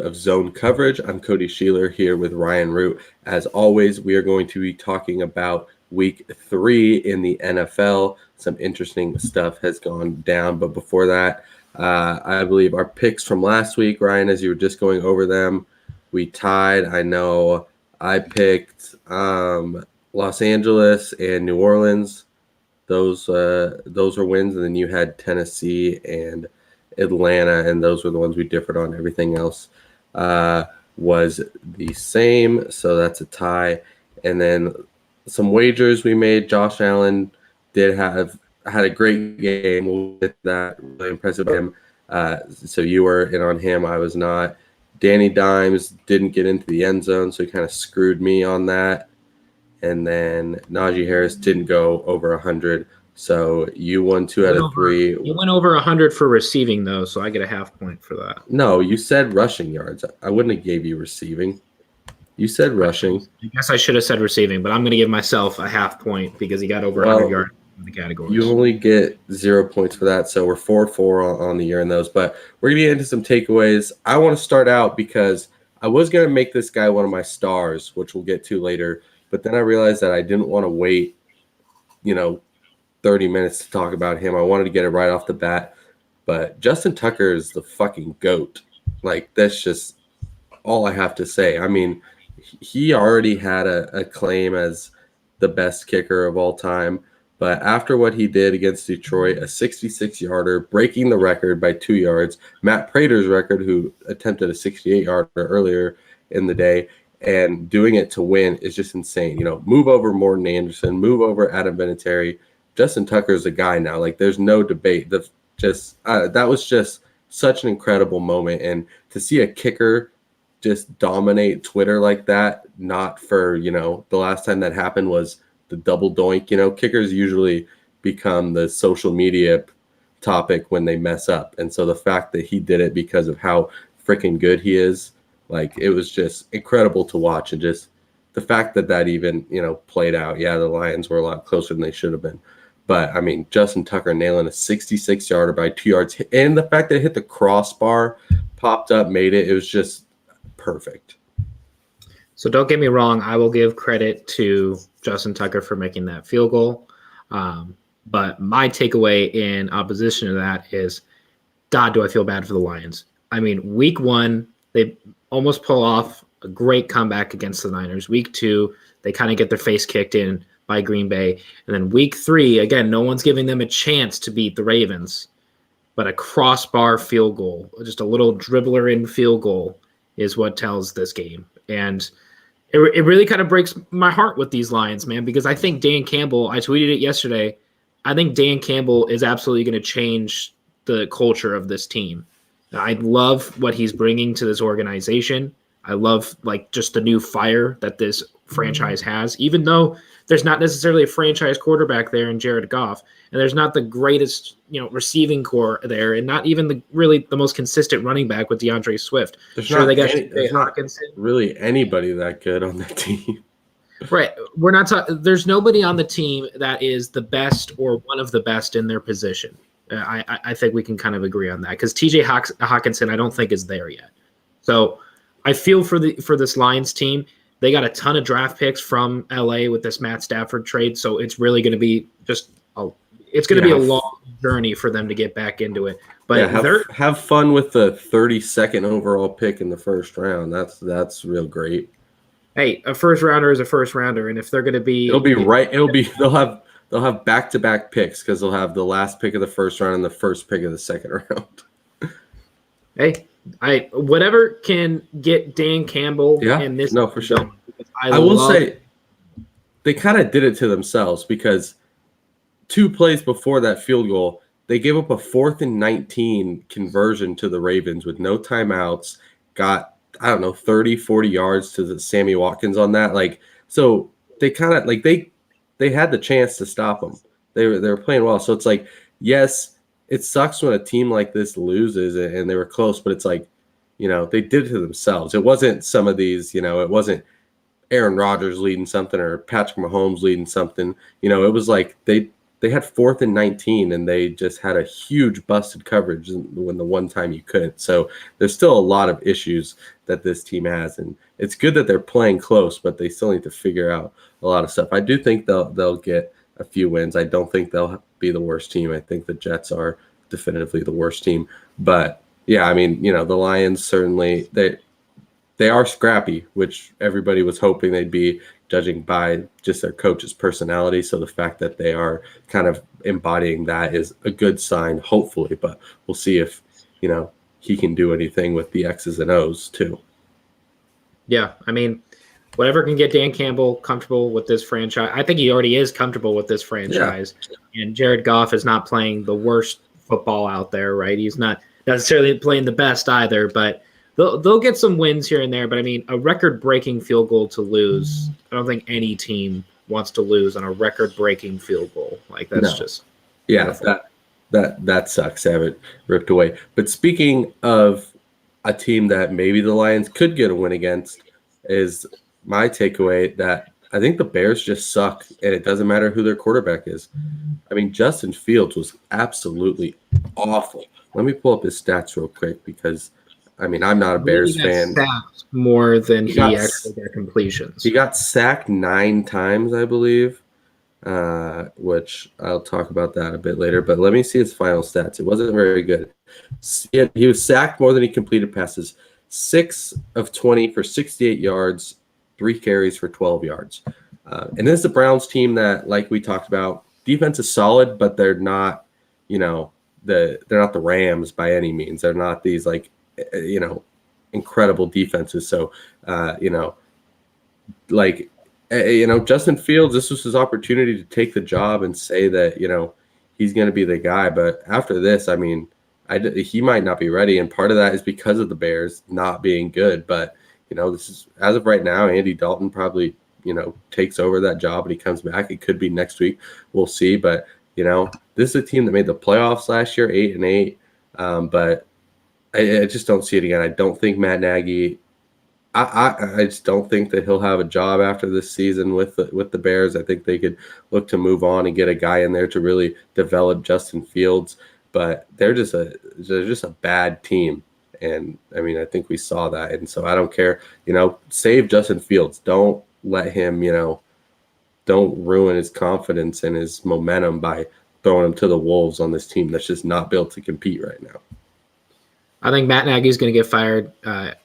of Zone Coverage. I'm Cody Schoeler here with Ryan Root. As always, we are going to be talking about Week 3 in the NFL. Some interesting stuff has gone down, but before that, I believe our picks from last week, Ryan, as you were just going over them, we tied. I know I picked Los Angeles and New Orleans. Those were wins, and then you had Tennessee and Atlanta, and those were the ones we differed on. Everything else was the same, so that's a tie. And then some wagers we made. Josh Allen had a great game. We'll get that. Really impressive him. So you were in on him. I was not. Danny Dimes didn't get into the end zone, so he kind of screwed me on that. And then Najee Harris didn't go over 100. So you won 2 out of 3. You went over 100 for receiving, though, so I get a half point for that. No, you said rushing yards. I wouldn't have gave you receiving. You said rushing. I guess I should have said receiving, but I'm going to give myself a half point because he got over 100 yards in the categories. You only get 0 points for that, so we're 4-4 on the year in those. But we're going to get into some takeaways. I want to start out because I was going to make this guy one of my stars, which we'll get to later. But then I realized that I didn't want to wait, 30 minutes to talk about him. I wanted to get it right off the bat. But Justin Tucker is the fucking GOAT. Like, that's just all I have to say. I mean, he already had a claim as the best kicker of all time. But after what he did against Detroit, a 66-yarder, breaking the record by 2 yards, Matt Prater's record, who attempted a 68-yarder earlier in the day, and doing it to win is just insane. Move over Morton Anderson, move over Adam Vinatieri. Justin Tucker is a guy now. Like, there's no debate. That was just such an incredible moment. And to see a kicker just dominate Twitter like that, not for, the last time that happened was the double doink. Kickers usually become the social media topic when they mess up. And so the fact that he did it because of how freaking good he is, like, it was just incredible to watch. And just the fact that even, played out. Yeah, the Lions were a lot closer than they should have been. But, I mean, Justin Tucker nailing a 66-yarder by 2 yards. And the fact that it hit the crossbar, popped up, made it. It was just perfect. So don't get me wrong. I will give credit to Justin Tucker for making that field goal. But my takeaway in opposition to that is, God, do I feel bad for the Lions. I mean, week 1, they almost pull off a great comeback against the Niners. Week 2, they kind of get their face kicked in by Green Bay. And then week 3, again, no one's giving them a chance to beat the Ravens. But a crossbar field goal, just a little dribbler in field goal, is what tells this game. And it really kind of breaks my heart with these Lions, man, because I think Dan Campbell, I tweeted it yesterday, I think Dan Campbell is absolutely going to change the culture of this team. I love what he's bringing to this organization. I love, just the new fire that this franchise has, even though there's not necessarily a franchise quarterback there in Jared Goff, and there's not the greatest, receiving core there, and not even the most consistent running back with DeAndre Swift. There's not really anybody that good on that team. Right. We're not talking. There's nobody on the team that is the best or one of the best in their position. I think we can kind of agree on that, because TJ Hawkinson I don't think is there yet. So I feel for this Lions team. They got a ton of draft picks from LA with this Matt Stafford trade, so it's really going to be be a long journey for them to get back into it. But have fun with the 32nd overall pick in the first round. That's real great. Hey, a first rounder is a first rounder, and if they're going to be, they'll have back-to-back picks, because they'll have the last pick of the first round and the first pick of the second round. Hey. Whatever can get Dan Campbell in this. No, for sure. I will say they kind of did it to themselves, because 2 plays before that field goal, they gave up a 4th and 19 conversion to the Ravens with no timeouts, got, 30, 40 yards to the Sammy Watkins on that. So they kind of they had the chance to stop them. They were playing well. So it's yes, it sucks when a team like this loses and they were close, but it's they did it to themselves. It wasn't some of these, it wasn't Aaron Rodgers leading something or Patrick Mahomes leading something. It was they they had 4th and 19, and they just had a huge busted coverage when the one time you couldn't. So there's still a lot of issues that this team has, and it's good that they're playing close, but they still need to figure out a lot of stuff. I do think they'll get a few wins. I don't think they'll be the worst team. I think the Jets are definitively the worst team. But yeah, I mean, the Lions certainly they are scrappy, which everybody was hoping they'd be, judging by just their coach's personality. So the fact that they are kind of embodying that is a good sign, hopefully. But we'll see if, he can do anything with the X's and O's too. Yeah, I mean, whatever can get Dan Campbell comfortable with this franchise. I think he already is comfortable with this franchise. Yeah. And Jared Goff is not playing the worst football out there, right? He's not necessarily playing the best either, but they'll get some wins here and there. But I mean, a record-breaking field goal to lose, I don't think any team wants to lose on a record-breaking field goal. Like, that's just beautiful. That sucks to have it ripped away. But speaking of a team that maybe the Lions could get a win against, is my takeaway that I think the Bears just suck, and it doesn't matter who their quarterback is. I mean, Justin Fields was absolutely awful. Let me pull up his stats real quick because, I mean, I'm not a Bears fan. Sacked more than he actually got completions. He got sacked 9 times, I believe, which I'll talk about that a bit later. But let me see his final stats. It wasn't very good. He was sacked more than he completed passes. 6 of 20 for 68 yards, 3 carries for 12 yards. And this is the Browns team that, like we talked about, defense is solid, but they're not, they're not the Rams by any means. They're not these incredible defenses. So, Justin Fields, this was his opportunity to take the job and say that, he's going to be the guy. But after this, I mean, he might not be ready. And part of that is because of the Bears not being good. But, this is, as of right now, Andy Dalton probably, takes over that job and he comes back. It could be next week. We'll see. But, this is a team that made the playoffs last year, 8-8. But I just don't see it again. I don't think Matt Nagy, I just don't think that he'll have a job after this season with the Bears. I think they could look to move on and get a guy in there to really develop Justin Fields. But they're just a bad team. And I mean, I think we saw that. And so I don't care, save Justin Fields. Don't let him, don't ruin his confidence and his momentum by throwing him to the wolves on this team that's just not built to compete right now. I think Matt Nagy is going to get fired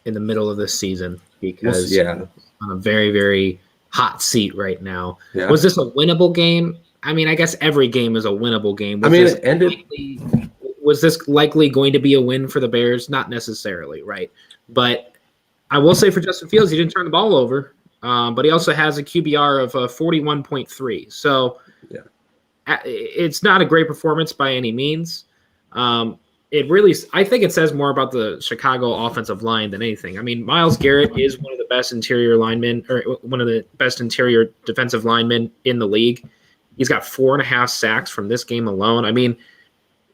in the middle of this season because he's on a very, very hot seat right now. Yeah. Was this a winnable game? I mean, I guess every game is a winnable game. Was this likely going to be a win for the Bears? Not necessarily, right? But I will say for Justin Fields, he didn't turn the ball over, but he also has a QBR of 41.3. So it's not a great performance by any means. I think it says more about the Chicago offensive line than anything. I mean, Myles Garrett is one of the best interior linemen, or one of the best interior defensive linemen in the league. He's got 4.5 sacks from this game alone. I mean,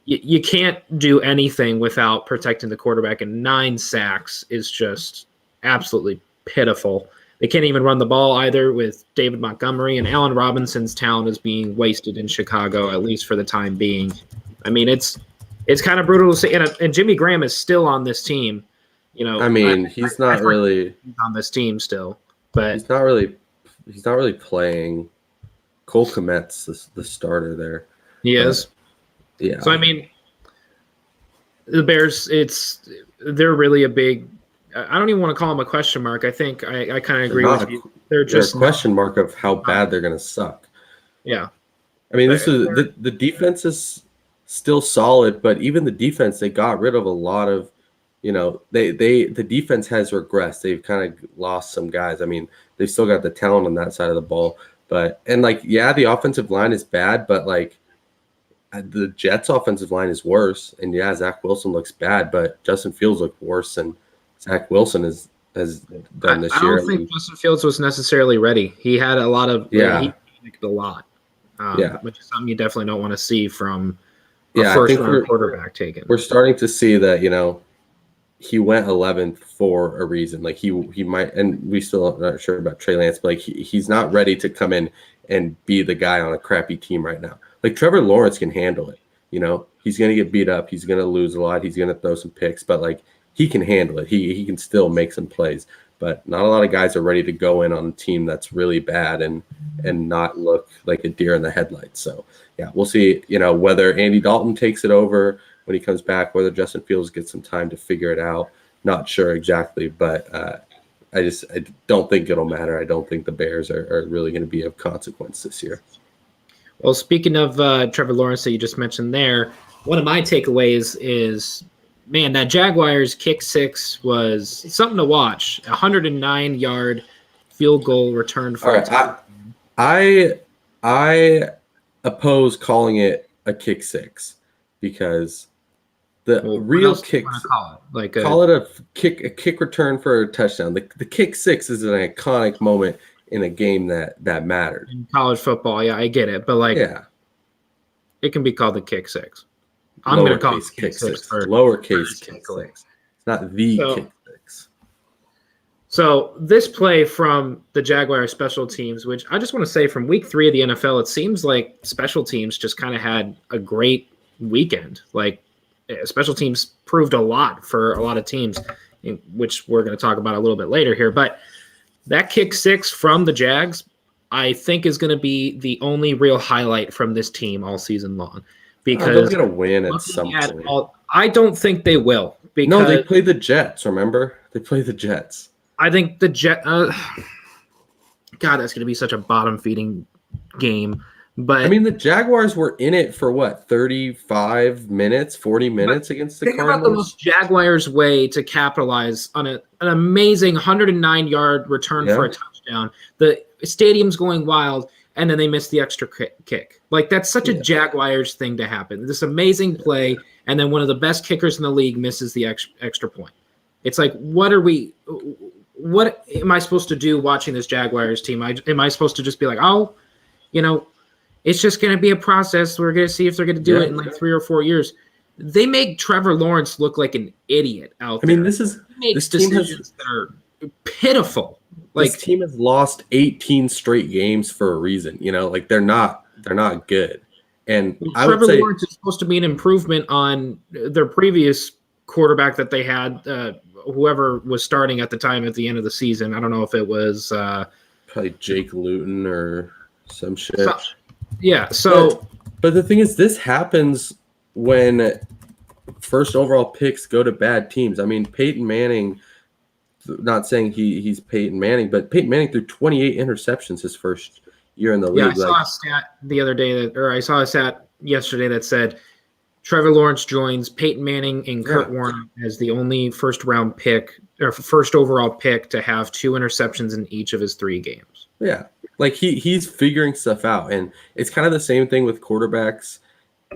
you can't do anything without protecting the quarterback, and 9 sacks is just absolutely pitiful. They can't even run the ball either with David Montgomery, and Allen Robinson's talent is being wasted in Chicago, at least for the time being. I mean, it's kind of brutal to see, and Jimmy Graham is still on this team. I mean, he's not really on this team still, but he's not really playing. Cole Kmet's the starter there. He is. Yeah. So I mean, the Bears, they're really a big. I don't even want to call them a question mark. I think I kind of agree with you. They're just a question mark of how bad they're going to suck. Yeah. I mean, this is the defense is still solid, but even the defense, they got rid of a lot of, the defense has regressed. They've kind of lost some guys. I mean, they've still got the talent on that side of the ball, the offensive line is bad, but the Jets' offensive line is worse. And Zach Wilson looks bad, but Justin Fields looked worse than Zach Wilson has done this year. I don't think Justin Fields was necessarily ready. He had a lot of he panicked a lot, which is something you definitely don't want to see from a first-round quarterback taken. We're starting to see that he went 11th for a reason. Like he might, and we still are not sure about Trey Lance, but he's not ready to come in and be the guy on a crappy team right now. Like Trevor Lawrence can handle it. He's going to get beat up. He's going to lose a lot. He's going to throw some picks, but like he can handle it. He can still make some plays. But not a lot of guys are ready to go in on a team that's really bad and not look like a deer in the headlights. So, yeah, we'll see, whether Andy Dalton takes it over when he comes back, whether Justin Fields gets some time to figure it out. Not sure exactly, but I don't think it'll matter. I don't think the Bears are really going to be of consequence this year. Well, speaking of Trevor Lawrence that you just mentioned there, one of my takeaways is – man, that Jaguars kick six was something to watch. 109-yard field goal return for I oppose calling it a kick six because real kicks call it a kick return for a touchdown. The kick six is an iconic moment in a game that mattered. In college football, yeah, I get it, but it can be called the kick six. I'm going to call it kick six. Lowercase kick six. It's not the kick six. So this play from the Jaguars special teams, which I just want to say from week 3 of the NFL, it seems like special teams just kind of had a great weekend. Like special teams proved a lot for a lot of teams, which we're going to talk about a little bit later here. But that kick six from the Jags, I think is going to be the only real highlight from this team all season long. Because they're going to win at some point. I don't think they will. No, they play the Jets, remember? They play the Jets. I think the Jets God, that's going to be such a bottom-feeding game. But I mean, the Jaguars were in it for, 35 minutes, 40 minutes against the Cardinals? Think about the most Jaguars way to capitalize on an amazing 109-yard return for a touchdown. The stadium's going wild. And then they missed the extra kick. Like, that's such a Jaguars thing to happen. This amazing play, and then one of the best kickers in the league misses the extra point. It's like, what am I supposed to do watching this Jaguars team? Am I supposed to just be like, it's just going to be a process. We're going to see if they're going to do it in like 3 or 4 years. They make Trevor Lawrence look like an idiot out there. I mean, this decisions that are pitiful. Like, this team has lost 18 straight games for a reason. They're not good. And I would say Trevor Lawrence is supposed to be an improvement on their previous quarterback that they had, whoever was starting at the time at the end of the season. I don't know if it was probably Jake Luton or some shit. But the thing is, this happens when first overall picks go to bad teams. I mean, Peyton Manning. Not saying he's Peyton Manning, but Peyton Manning threw 28 interceptions his first year in the league. Yeah, I saw a stat the other day I saw a stat yesterday that said Trevor Lawrence joins Peyton Manning and Kurt Warner as the only first overall pick to have 2 interceptions in each of his 3 games. Yeah, like he's figuring stuff out, and it's kind of the same thing with quarterbacks.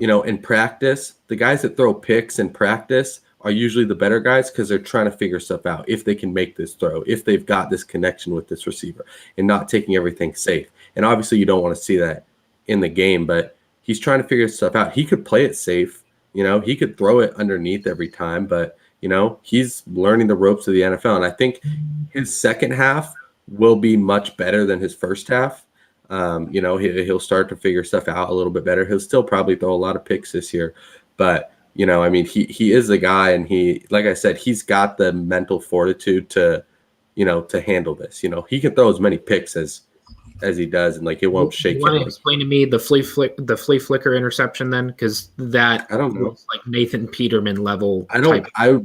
In practice, the guys that throw picks in practice are usually the better guys because they're trying to figure stuff out. If they can make this throw, if they've got this connection with this receiver and not taking everything safe. And obviously you don't want to see that in the game, but he's trying to figure stuff out. He could play it safe. He could throw it underneath every time, but he's learning the ropes of the NFL. And I think his second half will be much better than his first half. He'll start to figure stuff out a little bit better. He'll still probably throw a lot of picks this year, but he is the guy, and like I said, he's got the mental fortitude to handle this. He can throw as many picks as he does, and like it won't shake him. You want to explain to me the flea flicker interception then? Because that I don't know, looks like Nathan Peterman level. I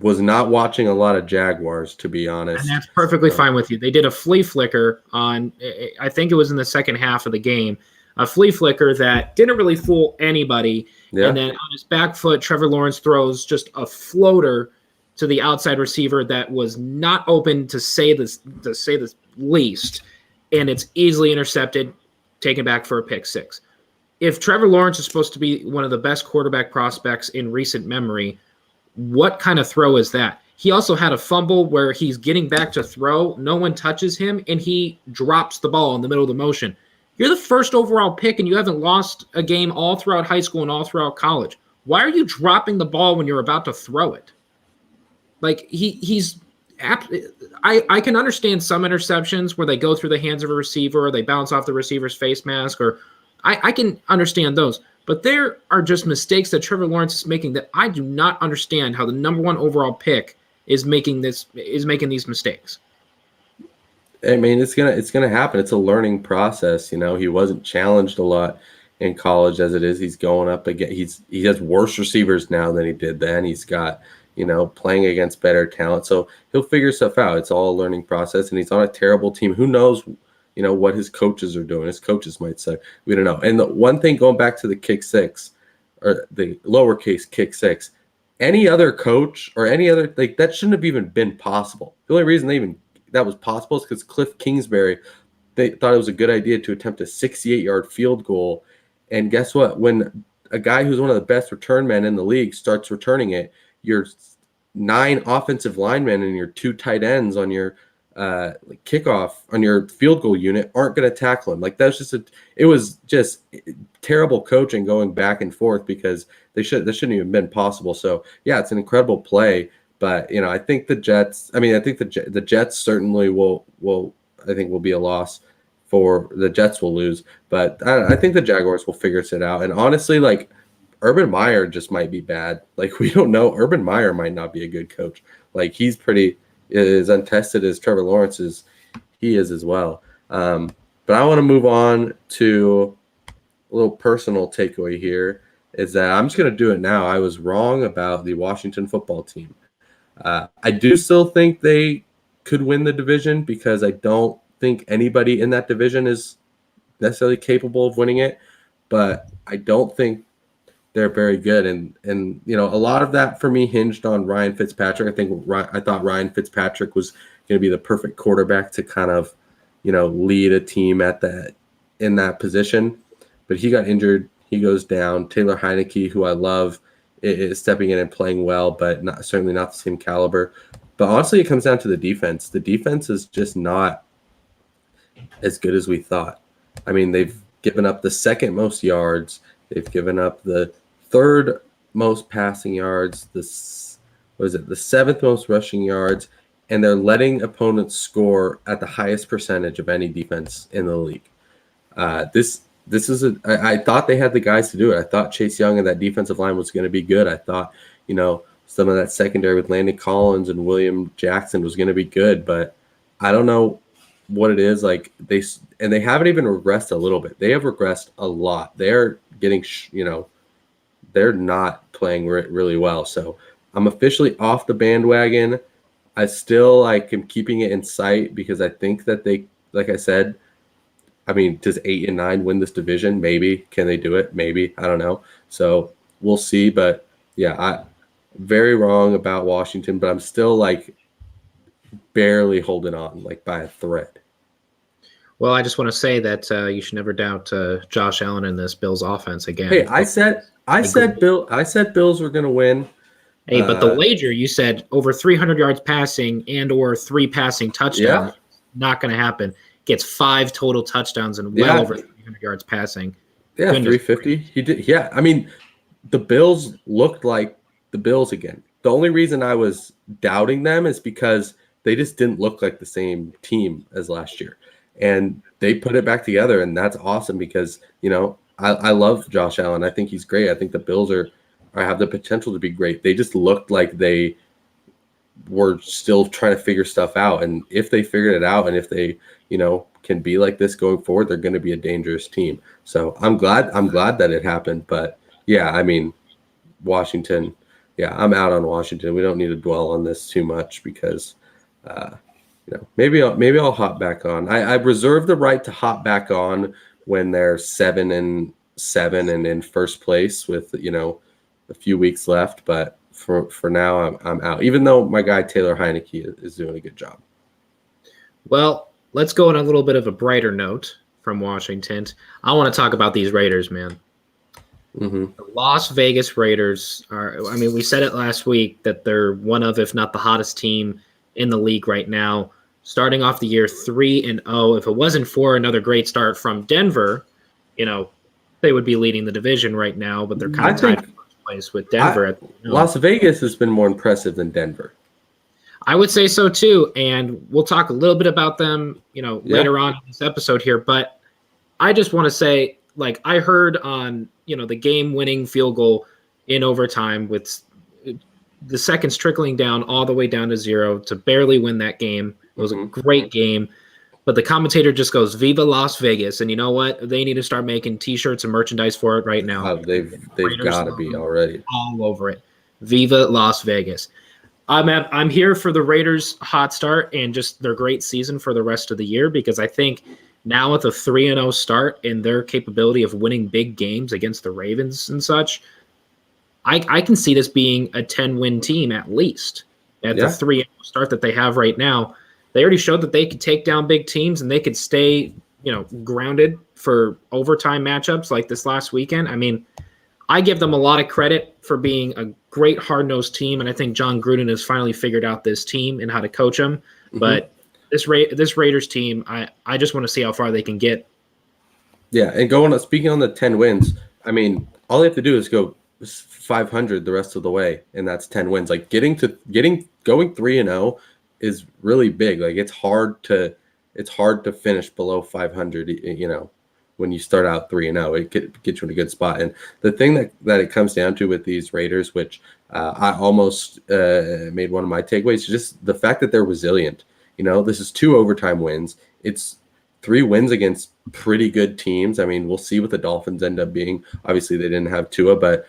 was not watching a lot of Jaguars, to be honest. And that's perfectly fine with you. They did a flea flicker on, I think it was in the second half of the game, a flea flicker that didn't really fool anybody. Yeah. And then on his back foot, Trevor Lawrence throws just a floater to the outside receiver that was not open, to say the least, and it's easily intercepted, taken back for a pick six. If Trevor Lawrence is supposed to be one of the best quarterback prospects in recent memory, what kind of throw is that? He also had a fumble where he's getting back to throw, no one touches him, and he drops the ball in the middle of the motion. You're the first overall pick, and you haven't lost a game all throughout high school and all throughout college. Why are you dropping the ball when you're about to throw it? Like, I can understand some interceptions where they go through the hands of a receiver or they bounce off the receiver's face mask, or I can understand those. But there are just mistakes that Trevor Lawrence is making that I do not understand how the number 1 overall pick is making these mistakes. I mean, it's gonna happen. It's a learning process. He wasn't challenged a lot in college as it is. He's going up again. He has worse receivers now than he did then. He's got, playing against better talent. So he'll figure stuff out. It's all a learning process, and he's on a terrible team. Who knows, what his coaches are doing. His coaches might say. We don't know. And the one thing, going back to the kick six, or the lowercase kick six, any other coach or any other, that shouldn't have even been possible. The only reason that was possible is because Cliff Kingsbury, they thought it was a good idea to attempt a 68-yard field goal. And guess what? When a guy who's one of the best return men in the league starts returning it, your 9 offensive linemen and your 2 tight ends on your kickoff on your field goal unit aren't going to tackle him. It was just terrible coaching going back and forth, because this shouldn't even been possible. So yeah, it's an incredible play. But I think the Jets. I think the Jets certainly will be a loss. For the Jets will lose, but I think the Jaguars will figure it out. And honestly, Urban Meyer just might be bad. We don't know. Urban Meyer might not be a good coach. He's pretty as untested as Trevor Lawrence is. He is as well. But I want to move on to a little personal takeaway here. Is that I'm just going to do it now. I was wrong about the Washington football team. I do still think they could win the division, because I don't think anybody in that division is necessarily capable of winning it, but I don't think they're very good. And a lot of that for me hinged on Ryan Fitzpatrick. I thought Ryan Fitzpatrick was going to be the perfect quarterback to kind of, lead a team in that position, but he got injured. He goes down. Taylor Heineke, who I love, is stepping in and playing well, but certainly not the same caliber. But honestly, it comes down to the defense. The defense is just not as good as we thought. They've given up the 2nd most yards. They've given up the 3rd most passing yards. The 7th most rushing yards, and they're letting opponents score at the highest percentage of any defense in the league. I thought they had the guys to do it. I thought Chase Young and that defensive line was going to be good. I thought, some of that secondary with Landon Collins and William Jackson was going to be good, but I don't know what it is. They haven't even regressed a little bit. They have regressed a lot. They're getting, they're not playing really well. So I'm officially off the bandwagon. I still am keeping it in sight, because I think that they, like I said, does 8 and 9 win this division? Maybe. Can they do it? Maybe. I don't know. So we'll see. But yeah, I'm very wrong about Washington, but I'm still barely holding on by a thread. Well, I just want to say that you should never doubt Josh Allen in this Bills offense again. Hey, I said Bills were going to win. Hey, but the wager, you said over 300 yards passing and or 3 passing touchdowns. Yeah. Not going to happen. Gets 5 total touchdowns and well over 300 yards passing. Yeah, 350. He did. Yeah, the Bills looked like the Bills again. The only reason I was doubting them is because they just didn't look like the same team as last year. And they put it back together, and that's awesome, because, I love Josh Allen. I think he's great. I think the Bills have the potential to be great. They just looked like they were still trying to figure stuff out. And if they figured it out, and if they, can be like this going forward, they're going to be a dangerous team. So I'm glad that it happened. But yeah, Washington, yeah, I'm out on Washington. We don't need to dwell on this too much, because, maybe I'll hop back on. I reserve the right to hop back on when they're 7-7 and in first place with, a few weeks left. But for now, I'm out, even though my guy Taylor Heineke is doing a good job. Well, let's go on a little bit of a brighter note from Washington. I want to talk about these Raiders, man. Mm-hmm. The Las Vegas Raiders are, we said it last week that they're one of, if not the hottest team in the league right now. Starting off the year 3-0. If it wasn't for another great start from Denver, they would be leading the division right now, but they're kind of tied in first place with Denver. Las Vegas has been more impressive than Denver. I would say so too, and we'll talk a little bit about them, later on in this episode here. But I just want to say like I heard on, the game-winning field goal in overtime with the seconds trickling down all the way down to 0 to barely win that game. It was a great game. But the commentator just goes, "Viva Las Vegas!" And you know what? They need to start making T-shirts and merchandise for it right now. They've got to be already all over it. Viva Las Vegas! I'm here for the Raiders' hot start and just their great season for the rest of the year, because I think now with a 3-0 start and their capability of winning big games against the Ravens and such, I can see this being a 10-win team at least at the 3-0 start that they have right now. They already showed that they could take down big teams and they could stay, grounded for overtime matchups like this last weekend. I mean, I give them a lot of credit for being a great hard-nosed team, and I think John Gruden has finally figured out this team and how to coach them. Mm-hmm. But this Raiders team, I just want to see how far they can get. Yeah, and speaking on the 10 wins, I mean, all they have to do is go 500 the rest of the way, and that's 10 wins. Like going 3-0 is really big. Like it's hard to finish below 500, when you start out 3-0. It gets you in a good spot. And the thing that it comes down to with these Raiders, which I almost made one of my takeaways, is just the fact that they're resilient. This is 2 overtime wins. It's 3 wins against pretty good teams. I mean, we'll see what the Dolphins end up being. Obviously, they didn't have Tua, but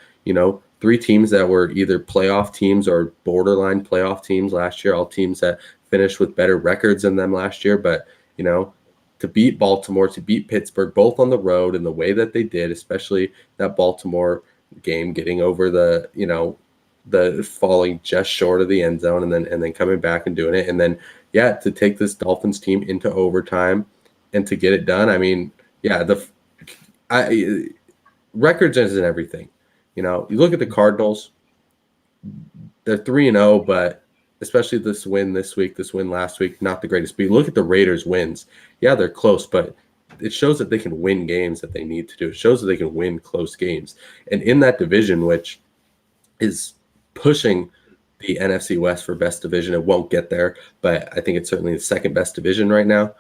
3 teams that were either playoff teams or borderline playoff teams last year, all teams that finished with better records than them last year. But, to beat Baltimore, to beat Pittsburgh, both on the road in the way that they did, especially that Baltimore game, getting over the falling just short of the end zone and then coming back and doing it. And then, to take this Dolphins team into overtime and to get it done. I mean, records isn't everything. You look at the Cardinals, they're 3-0, but especially this win this week, this win last week, not the greatest. But you look at the Raiders' wins. Yeah, they're close, but it shows that they can win games that they need to do. It shows that they can win close games. And in that division, which is pushing the NFC West for best division, it won't get there, but I think it's certainly the second best division right now.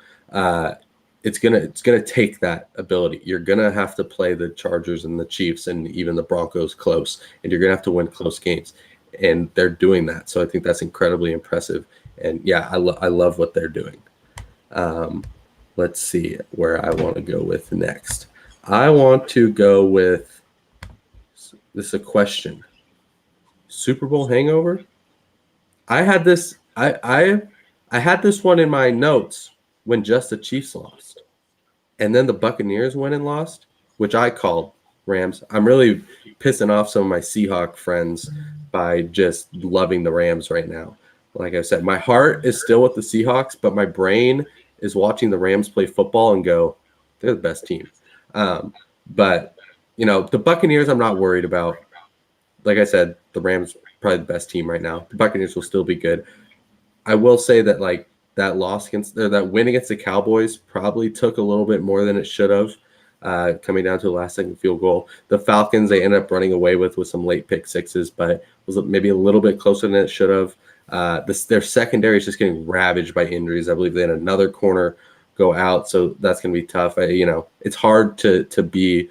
It's gonna take that ability. You're gonna have to play the Chargers and the Chiefs and even the Broncos close, and you're gonna have to win close games, and they're doing that. So I think that's incredibly impressive. And I love what they're doing. Let's see where I want to go with next. I want to go with this is a question. Super Bowl hangover. I had this. I had this one in my notes when just the Chiefs lost, and then the Buccaneers went and lost, which I called Rams. I'm really pissing off some of my Seahawk friends by just loving the Rams right now. Like I said, my heart is still with the Seahawks, but my brain is watching the Rams play football and go, they're the best team. But, the Buccaneers I'm not worried about. Like I said, the Rams probably the best team right now. The Buccaneers will still be good. I will say that, that that win against the Cowboys probably took a little bit more than it should have, coming down to the last second field goal. The Falcons, they ended up running away with some late pick sixes, but was maybe a little bit closer than it should have. Their secondary is just getting ravaged by injuries. I believe they had another corner go out, so that's going to be tough. It's hard to be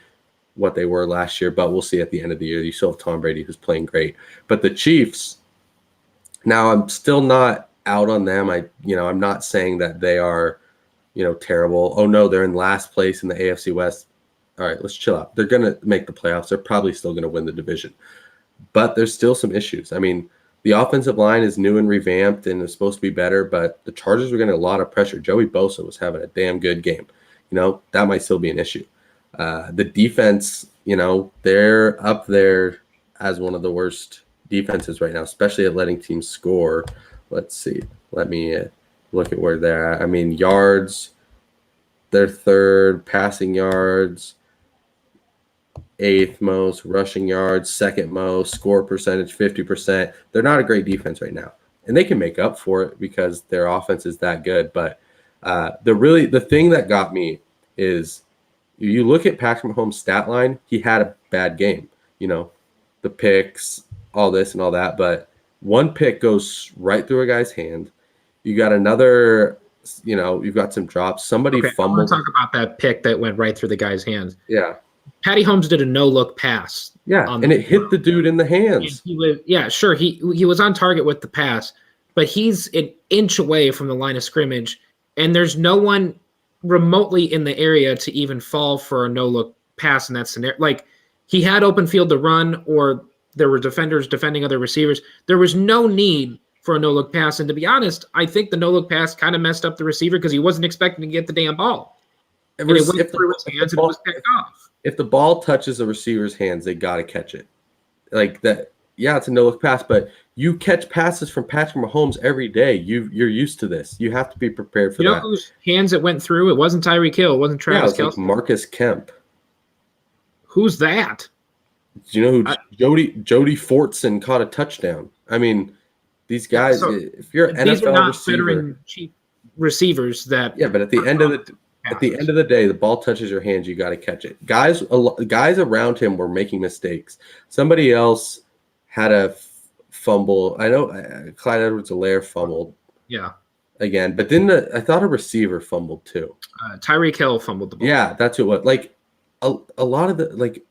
what they were last year, but we'll see at the end of the year. You still have Tom Brady, who's playing great. But the Chiefs, now I'm still not out on them. I'm not saying that they are, terrible. Oh no, they're in last place in the AFC West. All right, let's chill out. They're going to make the playoffs. They're probably still going to win the division. But there's still some issues. I mean, the offensive line is new and revamped and is supposed to be better, but the Chargers were getting a lot of pressure. Joey Bosa was having a damn good game. That might still be an issue. The defense, they're up there as one of the worst defenses right now, especially at letting teams score. Let's see. Let me look at where they're at. I mean, yards, they're third, passing yards, 8th most, rushing yards, 2nd most, score percentage, 50%. They're not a great defense right now. And they can make up for it because their offense is that good. But the thing that got me is you look at Patrick Mahomes' stat line, he had a bad game. The picks, all this and all that. But one pick goes right through a guy's hand. You got another You've got some drops. Somebody Okay, I want fumbled. to talk about that pick that went right through the guy's hands. Yeah. Patty Holmes did a no-look pass. Yeah, and it hit the dude in the hands. He was on target with the pass, but he's an inch away from the line of scrimmage, and there's no one remotely in the area to even fall for a no-look pass in that scenario. Like, he had open field to run, or there were defenders defending other receivers. There was no need for a no-look pass, and to be honest, I think the no-look pass kind of messed up the receiver because he wasn't expecting to get the damn ball. And it went through his hands and it was picked off. If the ball touches the receiver's hands, they got to catch it. Like that, yeah, it's a no-look pass, but you catch passes from Patrick Mahomes every day. You're used to this. You have to be prepared for that. You know whose hands it went through? It wasn't Tyreek Hill. It wasn't Travis Kelce. Like Marcus Kemp. Who's that? Do you know who Jody Fortson caught a touchdown? I mean, these guys. So, if you're an NFL receiver, cheap receivers that. Yeah, but at the end of the day, the ball touches your hands. You got to catch it. Guys around him were making mistakes. Somebody else had a fumble. I know Clyde Edwards-Helaire fumbled. Yeah. Again, but then I thought a receiver fumbled too. Tyreek Hill fumbled the ball. Yeah, that's who it was. Like a lot of the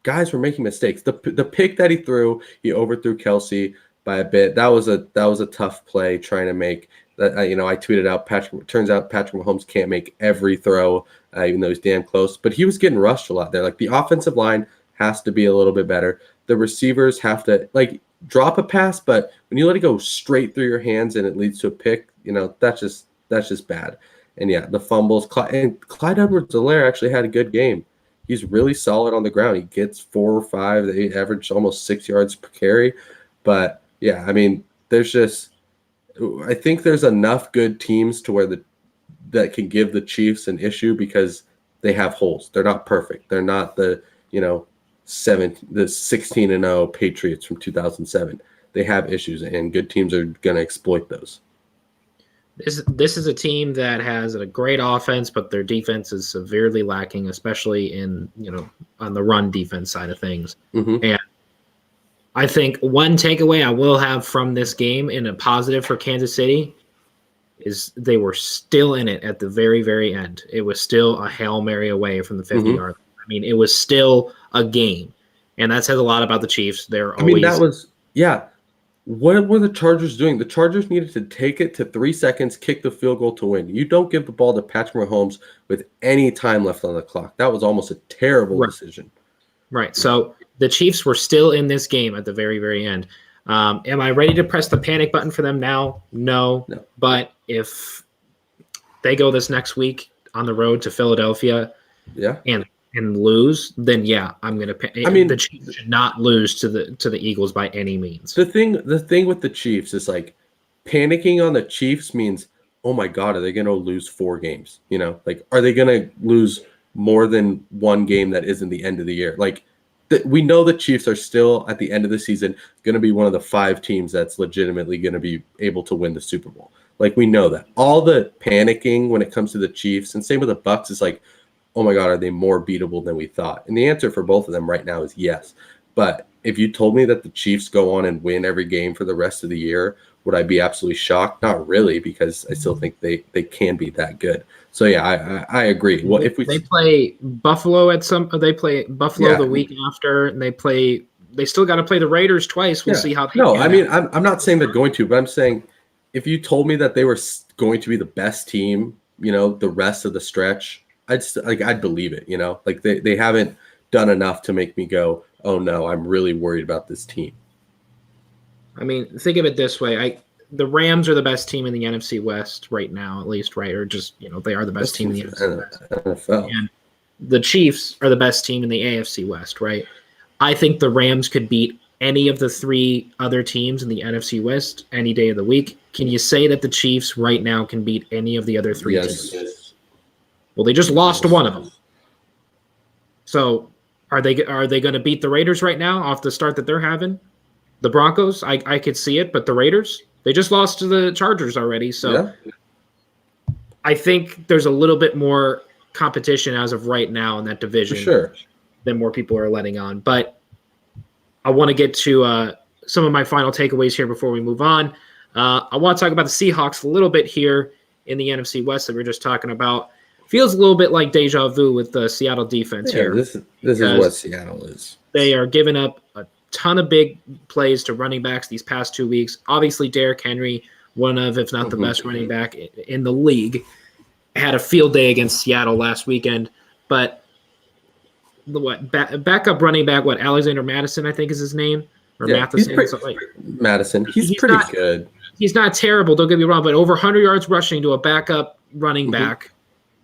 guys were making mistakes. The pick that he threw, he overthrew Kelce by a bit. That was a tough play trying to make. That I tweeted out. Turns out Patrick Mahomes can't make every throw, even though he's damn close. But he was getting rushed a lot there. Like, the offensive line has to be a little bit better. The receivers have to drop a pass, but when you let it go straight through your hands and it leads to a pick, that's just bad. And yeah, the fumbles. Clyde Edwards-Helaire actually had a good game. He's really solid on the ground. He gets 4 or 5. They average almost 6 yards per carry. But yeah, I mean, I think there's enough good teams to where that can give the Chiefs an issue because they have holes. They're not perfect. They're not the 16-0 Patriots from 2007. They have issues, and good teams are going to exploit those. This is a team that has a great offense, but their defense is severely lacking, especially in on the run defense side of things. Mm-hmm. And I think one takeaway I will have from this game in a positive for Kansas City is they were still in it at the very, very end. It was still a Hail Mary away from the 50-yard. I mean, it was still a game. And that says a lot about the Chiefs. What were the Chargers doing? The Chargers needed to take it to 3 seconds, kick the field goal to win. You don't give the ball to Patrick Mahomes with any time left on the clock. That was almost a terrible decision. Right. So the Chiefs were still in this game at the very, very end. Am I ready to press the panic button for them now? No. But if they go this next week on the road to Philadelphia and lose, then yeah, I'm going to. I mean, the Chiefs should not lose to the Eagles by any means. The thing with the Chiefs is panicking on the Chiefs means, oh my God, are they going to lose 4 games? Are they going to lose more than one game that isn't the end of the year? We know the Chiefs are still at the end of the season going to be one of the 5 teams that's legitimately going to be able to win the Super Bowl. We know that. All the panicking when it comes to the Chiefs, and same with the Bucs, is oh my God, are they more beatable than we thought? And the answer for both of them right now is yes. But if you told me that the Chiefs go on and win every game for the rest of the year, would I be absolutely shocked? Not really, because I still think they can be that good. So yeah, I agree. Well, if they play Buffalo the week after, and they still got to play the Raiders twice. We'll see how they No, I mean, I'm not saying they're going to, but I'm saying if you told me that they were going to be the best team, the rest of the stretch, I'd believe it. They haven't done enough to make me go, oh no, I'm really worried about this team. I mean, think of it this way. The Rams are the best team in the NFC West right now, at least, right? Or just, they are the best team in the NFC West. NFL. And the Chiefs are the best team in the AFC West, right? I think the Rams could beat any of the 3 other teams in the NFC West any day of the week. Can you say that the Chiefs right now can beat any of the other 3 teams? Yes. Well, they just lost to one of them. So are they going to beat the Raiders right now off the start that they're having? The Broncos, I could see it, but the Raiders, they just lost to the Chargers already. So I think there's a little bit more competition as of right now in that division than more people are letting on. But I want to get to some of my final takeaways here before we move on. I want to talk about the Seahawks a little bit here in the NFC West that we were just talking about. Feels a little bit like deja vu with the Seattle defense here. This is what Seattle is. They are giving up a ton of big plays to running backs these past 2 weeks. Obviously, Derrick Henry, one of, if not the best running back in the league, had a field day against Seattle last weekend. But backup running back, Alexander Madison, I think is his name, or Matheson. Madison. He's pretty good. He's not terrible, don't get me wrong, but over 100 yards rushing to a backup running back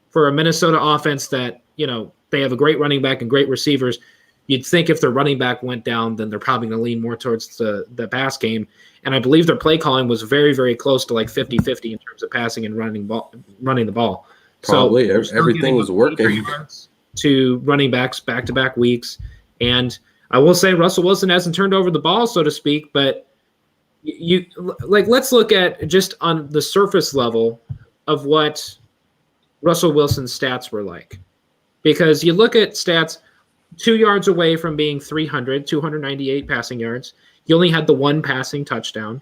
for a Minnesota offense that, they have a great running back and great receivers. You'd think if their running back went down, then they're probably going to lean more towards the pass game. And I believe their play calling was very, very close to like 50-50 in terms of passing and running the ball. Probably everything was working. To running backs back-to-back weeks. And I will say Russell Wilson hasn't turned over the ball, so to speak, but let's look at just on the surface level of what Russell Wilson's stats were like. Because you look at stats 2 yards away from being 298 passing yards. He only had the one passing touchdown.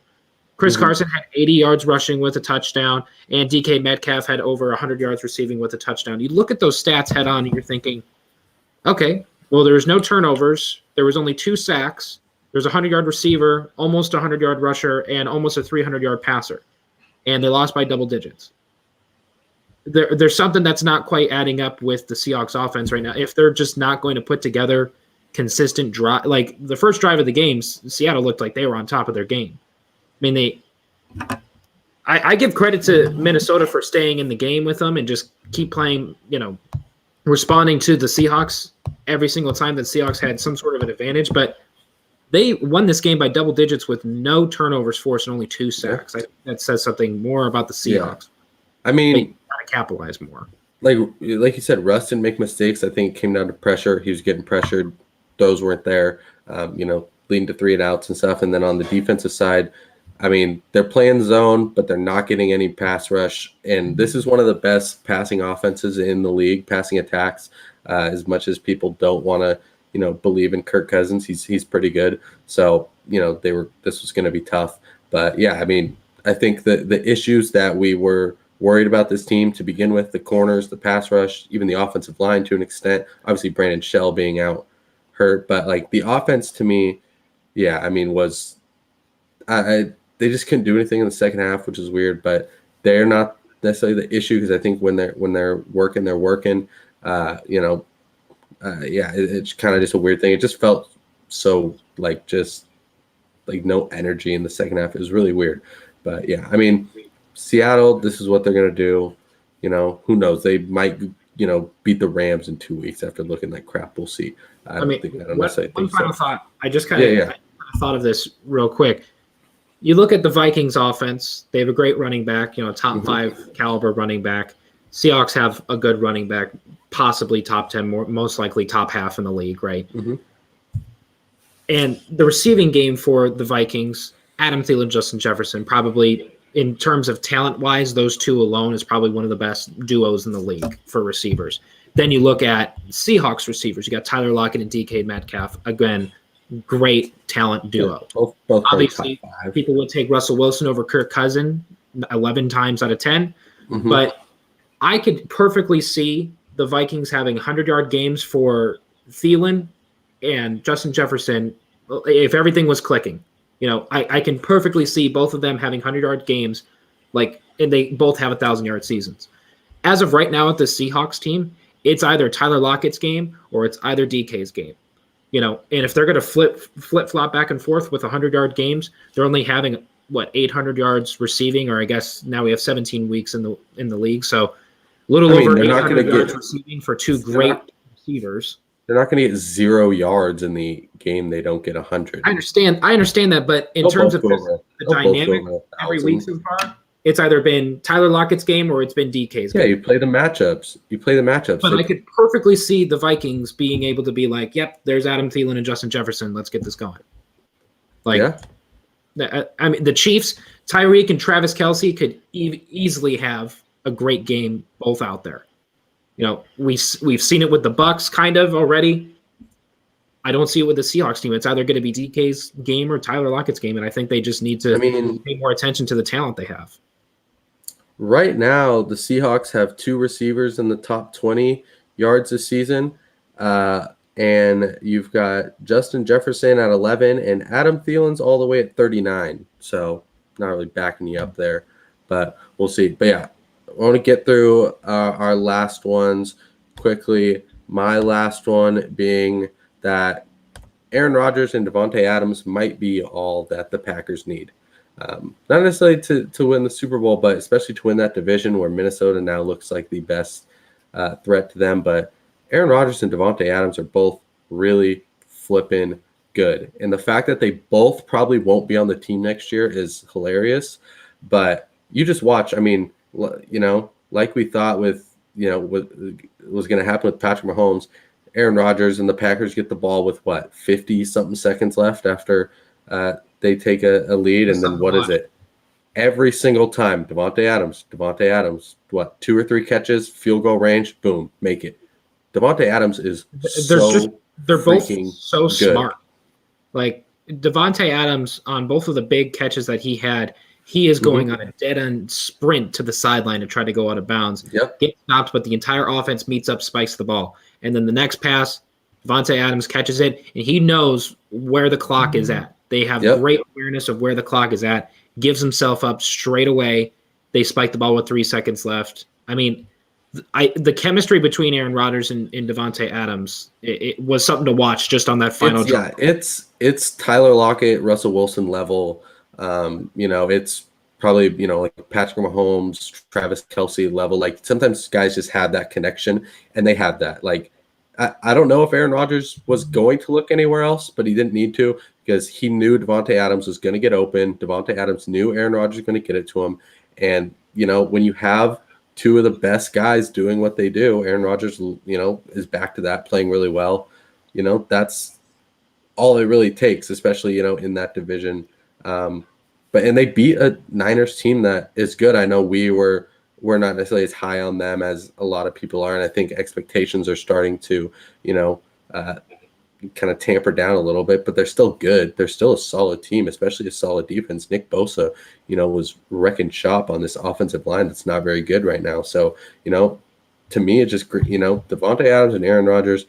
Chris Carson had 80 yards rushing with a touchdown, and DK Metcalf had over 100 yards receiving with a touchdown. You look at those stats head on, and you're thinking, okay, well, there was no turnovers. There was only 2 sacks. There's a 100-yard receiver, almost a 100-yard rusher, and almost a 300-yard passer. And they lost by double digits. There's something that's not quite adding up with the Seahawks offense right now. If they're just not going to put together consistent drive, like the first drive of the game, Seattle looked like they were on top of their game. I mean, I give credit to Minnesota for staying in the game with them and just keep playing, responding to the Seahawks every single time that Seahawks had some sort of an advantage. But they won this game by double digits with no turnovers forced and only 2 sacks. I think that says something more about the Seahawks. I mean, they got to capitalize more. Like you said, Russ didn't make mistakes. I think it came down to pressure. He was getting pressured. Those weren't there, leading to 3-and-outs and stuff. And then on the defensive side, I mean, they're playing zone, but they're not getting any pass rush. And this is one of the best passing offenses in the league, passing attacks. As much as people don't want to, believe in Kirk Cousins, he's pretty good. So, this was going to be tough. But yeah, I mean, I think the issues that we were worried about this team to begin with, the corners, the pass rush, even the offensive line to an extent, obviously Brandon Shell being out hurt, but like the offense to me, yeah, I mean, they just couldn't do anything in the second half, which is weird, but they're not necessarily the issue because I think when they're working, they're working. It's kind of just a weird thing. It just felt so just no energy in the second half. It was really weird, but yeah, I mean, Seattle, this is what they're gonna do. Who knows? They might beat the Rams in 2 weeks after looking like crap. We'll see. One final thought. I just kind of thought of this real quick. You look at the Vikings offense, they have a great running back, top 5 caliber running back. Seahawks have a good running back, possibly top 10, most likely top half in the league, right? And the receiving game for the Vikings, Adam Thielen, Justin Jefferson, probably in terms of talent-wise, those 2 alone is probably one of the best duos in the league for receivers. Then you look at Seahawks receivers. You got Tyler Lockett and DK Metcalf. Again, great talent duo. Yeah, both obviously, people would take Russell Wilson over Kirk Cousins 11 times out of 10. But I could perfectly see the Vikings having 100-yard games for Thielen and Justin Jefferson if everything was clicking. I can perfectly see both of them having 100-yard games, and they both have 1,000-yard seasons. As of right now with the Seahawks team, it's either Tyler Lockett's game or it's either DK's game. And if they're going to flip-flop back and forth with 100-yard games, they're only having 800 yards receiving, or I guess now we have 17 weeks in the league, so a little over 800 yards receiving for 2 great receivers. They're not going to get 0 yards in the game. They don't get 100. I understand that, but in terms of the dynamic every week so far, it's either been Tyler Lockett's game or it's been DK's game. Yeah, you play the matchups. But I could perfectly see the Vikings being able to be like, yep, there's Adam Thielen and Justin Jefferson. Let's get this going. I mean, the Chiefs, Tyreek and Travis Kelce could easily have a great game both out there. We've seen it with the Bucks kind of already. I don't see it with the Seahawks team. It's either going to be DK's game or Tyler Lockett's game, and I think they just need to pay more attention to the talent they have. Right now, the Seahawks have 2 receivers in the top 20 yards this season. And you've got Justin Jefferson at 11 and Adam Thielen's all the way at 39. So not really backing you up there, but we'll see. But yeah, I want to get through our last ones quickly. My last one being that Aaron Rodgers and Devontae Adams might be all that the Packers need. Not necessarily to win the Super Bowl, but especially to win that division where Minnesota now looks like the best threat to them. But Aaron Rodgers and Devontae Adams are both really flipping good. And the fact that they both probably won't be on the team next year is hilarious. But you just watch. I mean, like we thought with, what was going to happen with Patrick Mahomes, Aaron Rodgers and the Packers get the ball with 50-something seconds left after they take a lead. And then what is it? Every single time, Devontae Adams, 2 or 3 catches, field goal range, boom, make it. Devontae Adams is they're both so good. Smart. Like Devontae Adams on both of the big catches that he had, he is going on a dead-end sprint to the sideline to try to go out of bounds. Yep. Gets stopped, but the entire offense meets up, spikes the ball. And then the next pass, Devontae Adams catches it, and he knows where the clock is at. They have great awareness of where the clock is at, gives himself up straight away. They spike the ball with 3 seconds left. I mean, the chemistry between Aaron Rodgers and Devontae Adams, it was something to watch just on that final drive. Yeah, it's Tyler Lockett, Russell Wilson level. It's probably, like Patrick Mahomes, Travis Kelce level. Like sometimes guys just have that connection, and they have that. Like I don't know if Aaron Rodgers was going to look anywhere else, but he didn't need to because he knew Devontae Adams was going to get open. Devontae Adams knew Aaron Rodgers was going to get it to him. And, when you have 2 of the best guys doing what they do, Aaron Rodgers, is back to that, playing really well. That's all it really takes, especially, in that division. And they beat a Niners team that is good. I know we're not necessarily as high on them as a lot of people are, and I think expectations are starting to, kind of tamper down a little bit, but they're still good. They're still a solid team, especially a solid defense. Nick Bosa, was wrecking shop on this offensive line that's not very good right now. So, to me, it's just, Devontae Adams and Aaron Rodgers,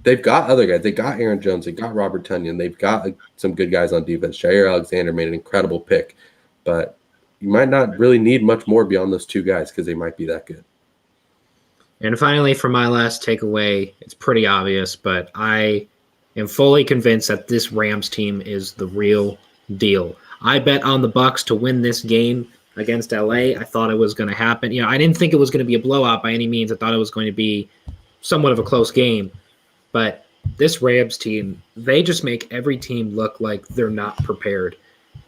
they've got other guys. They got Aaron Jones. They got Robert Tonyan. They've got some good guys on defense. Jair Alexander made an incredible pick, but you might not really need much more beyond those 2 guys because they might be that good. And finally, for my last takeaway, it's pretty obvious, but I am fully convinced that this Rams team is the real deal. I bet on the Bucs to win this game against LA. I thought it was going to happen. I didn't think it was going to be a blowout by any means. I thought it was going to be somewhat of a close game. But this Rams team, they just make every team look like they're not prepared.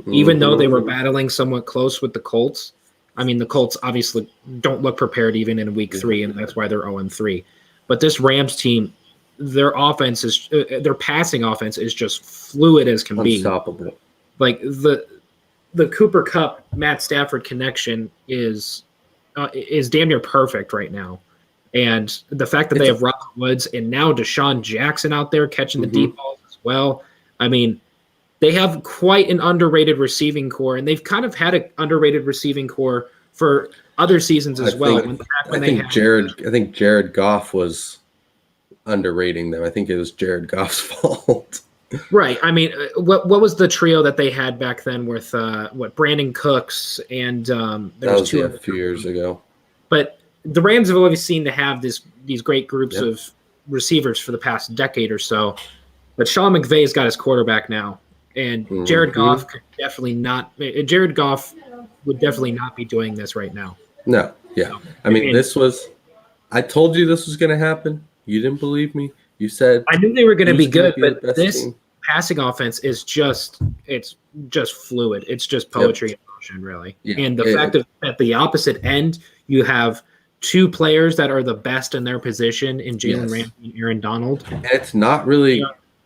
Even though they were battling somewhat close with the Colts. I mean, the Colts obviously don't look prepared even in week 3, and that's why they're 0-3. But this Rams team, their offense is their passing offense is just fluid as can be. Unstoppable. Like the Cooper Kupp Matt Stafford connection is damn near perfect right now. And the fact that they have Robert Woods and now Deshaun Jackson out there catching the deep balls as well. I mean, they have quite an underrated receiving core, and they've kind of had an underrated receiving core for other seasons as well. I think Jared Goff was underrating them. I think it was Jared Goff's fault. Right. I mean, what was the trio that they had back then with Brandon Cooks and there was 2 a few years ago. But the Rams have always seemed to have these great groups of receivers for the past decade or so. But Sean McVay's got his quarterback now. And Jared Goff could definitely not. Jared Goff would definitely not be doing this right now. No, yeah. I mean, I told you this was going to happen. You didn't believe me. You said I knew they were going to be good, but this passing offense is just fluid. It's just poetry in motion, really. Yeah. And the fact that at the opposite end you have 2 players that are the best in their position in Jalen Ramsey and Aaron Donald. And it's not really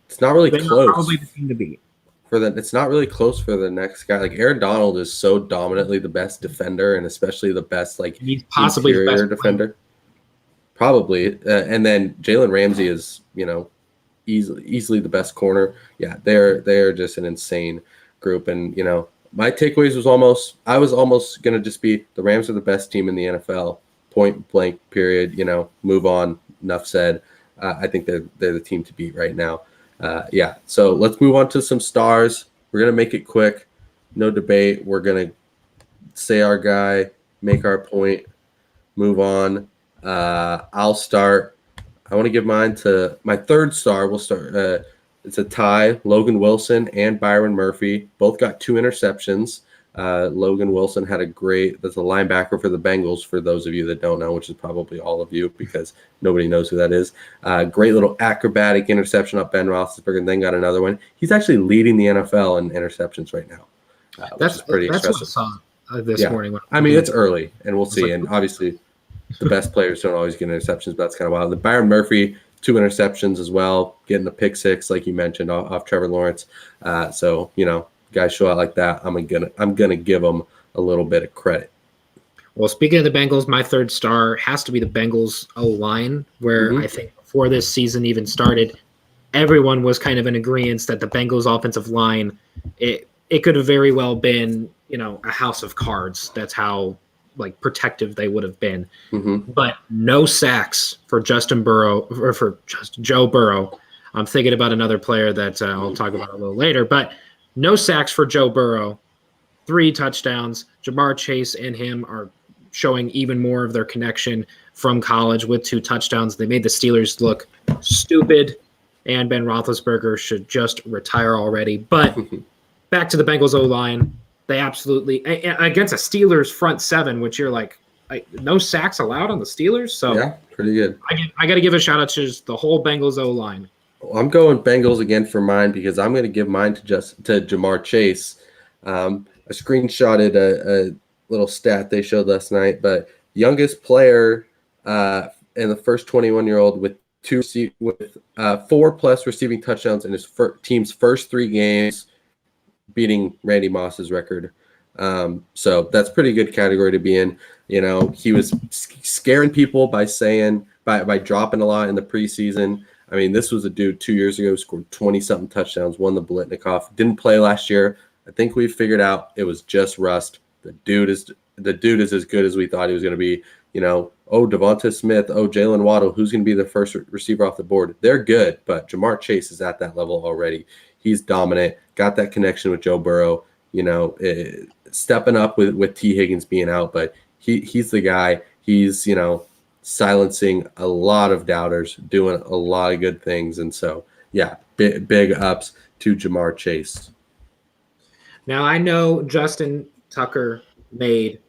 close. Probably the team to beat. It's not really close for the next guy. Like Aaron Donald is so dominantly the best defender, and especially the best he's possibly the best defender. Player. Probably, and then Jalen Ramsey is easily the best corner. Yeah, they're just an insane group, and my takeaways I was almost going to just be the Rams are the best team in the NFL, point blank, period. Move on. Enough said. I think they're the team to beat right now. Yeah. So let's move on to some stars. We're going to make it quick. No debate. We're going to say our guy, make our point, move on. I'll start. I want to give mine to my third star. We'll start. It's a tie. Logan Wilson and Byron Murphy both got 2 interceptions. Logan Wilson had that's a linebacker for the Bengals, for those of you that don't know, which is probably all of you because nobody knows who that is. Great little acrobatic interception up Ben Roethlisberger, and then got another one. He's actually leading the NFL in interceptions right now. That's pretty expressive. What I saw this morning. I mean, it's early, and we'll see. And obviously, the best players don't always get interceptions, but that's kind of wild. The Byron Murphy, 2 interceptions as well, getting the pick 6, like you mentioned, off Trevor Lawrence. So, guys show out like that, I'm gonna give them a little bit of credit. Well, speaking of the Bengals, my third star has to be the Bengals O-line, where I think before this season even started, everyone was kind of in agreement that the Bengals offensive line, it could have very well been, a house of cards. That's how protective they would have been. But no sacks for Justin Burrow or for just Joe Burrow. I'm thinking about another player that I'll talk about a little later, but no sacks for Joe Burrow, 3 touchdowns. Jamar Chase and him are showing even more of their connection from college with 2 touchdowns. They made the Steelers look stupid, and Ben Roethlisberger should just retire already. But back to the Bengals O-line. They absolutely, against a Steelers front 7, which you're no sacks allowed on the Steelers. So yeah, pretty good. I got to give a shout out to the whole Bengals O-line. Well, I'm going Bengals again for mine because I'm going to give mine to Jamar Chase. I screenshotted a little stat they showed last night, but youngest player in the first 21-year-old with 4+ receiving touchdowns in his team's first 3 games, beating Randy Moss's record. So that's pretty good category to be in. He was scaring people by dropping a lot in the preseason. I mean, this was a dude 2 years ago who scored 20-something touchdowns, won the Blitnikoff, didn't play last year. I think we figured out it was just rust. The dude is as good as we thought he was going to be. Devonta Smith, Jalen Waddle, who's going to be the first receiver off the board? They're good, but Jamar Chase is at that level already. He's dominant, got that connection with Joe Burrow, stepping up with T. Higgins being out, but he's the guy. He's, silencing a lot of doubters, doing a lot of good things. And so, yeah, big ups to Jamar Chase. Now, I know Justin Tucker made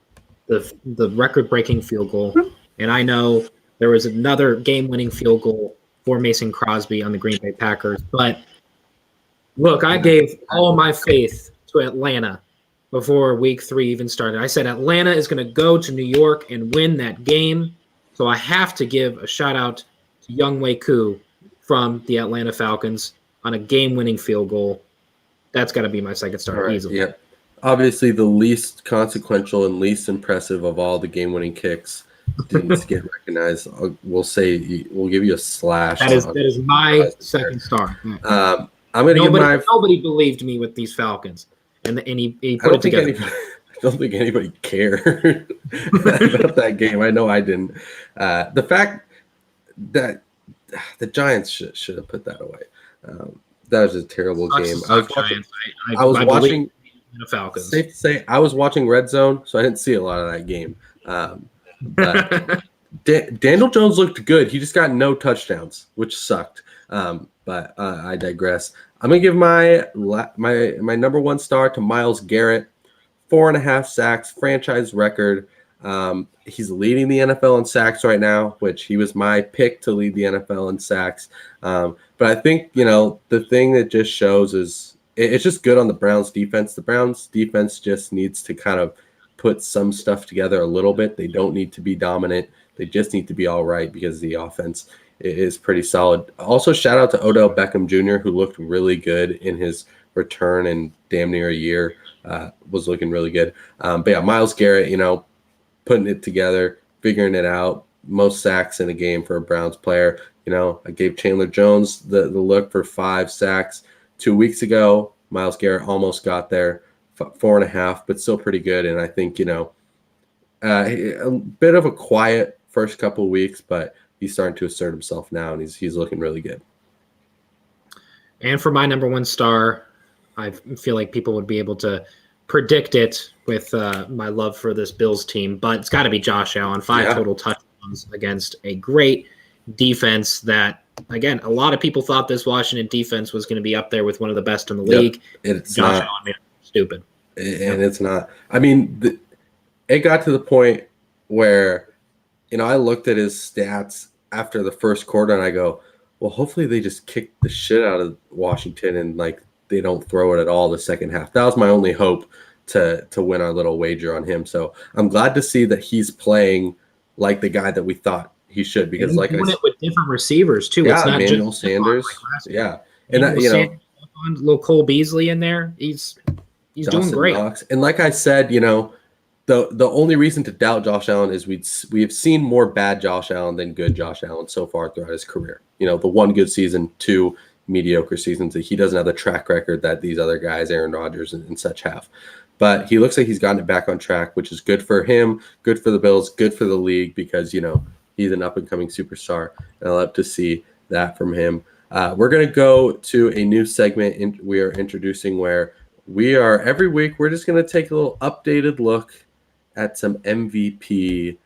the record-breaking field goal, and I know there was another game-winning field goal for Mason Crosby on the Green Bay Packers. But, look, I gave all my faith to Atlanta before Week 3 even started. I said Atlanta is going to go to New York and win that game. So I have to give a shout-out to Younghoe Koo from the Atlanta Falcons on a game-winning field goal. That's got to be my second star easily. Yeah. Obviously, the least consequential and least impressive of all the game-winning kicks didn't get recognized. We'll give you a slash. That is my second star. I'm going to give nobody believed me with these Falcons, and he put it together. I don't think anybody cared about that game. I know I didn't. The fact that the Giants should have put that away. That was a terrible game. I was watching the Falcons. Safe to say, I was watching Red Zone, so I didn't see a lot of that game. But Daniel Jones looked good. He just got no touchdowns, which sucked. But I digress. I'm gonna give my number 1 star to Myles Garrett. 4.5 sacks, franchise record. He's leading the NFL in sacks right now, which he was my pick to lead the NFL in sacks. But I think, the thing that just shows is it's just good on the Browns defense. The Browns defense just needs to kind of put some stuff together a little bit. They don't need to be dominant. They just need to be all right because the offense is pretty solid. Also, shout out to Odell Beckham Jr., who looked really good in his return in damn near a year. Was looking really good. But yeah, Myles Garrett, putting it together, figuring it out. Most sacks in a game for a Browns player. I gave Chandler Jones the look for 5 sacks 2 weeks ago. Myles Garrett almost got there. 4.5, but still pretty good. And I think, a bit of a quiet first couple weeks, but he's starting to assert himself now, and he's looking really good. And for my number one star, I feel like people would be able to predict it with my love for this Bills team, but it's got to be Josh Allen. 5 total touchdowns against a great defense that, again, a lot of people thought this Washington defense was going to be up there with one of the best in the league. It's Josh not. Allen made it stupid. And it's not. I mean, it got to the point where, I looked at his stats after the first quarter and I go, well, hopefully they just kick the shit out of Washington and they don't throw it at all the second half. That was my only hope to win our little wager on him. So I'm glad to see that he's playing like the guy that we thought he should, because and doing it with different receivers too. Yeah, it's not Emmanuel just Sanders. Yeah. And Sanders, little Cole Beasley in there. He's doing great. Knox. And like I said, the only reason to doubt Josh Allen is we have seen more bad Josh Allen than good Josh Allen so far throughout his career. The one good season, 2 mediocre seasons. He doesn't have the track record that these other guys, Aaron Rodgers and such, have. But he looks like he's gotten it back on track, which is good for him, good for the Bills, good for the league, because, he's an up-and-coming superstar. And I love to see that from him. We're going to go to a new segment we are introducing where every week, we're just going to take a little updated look at some MVP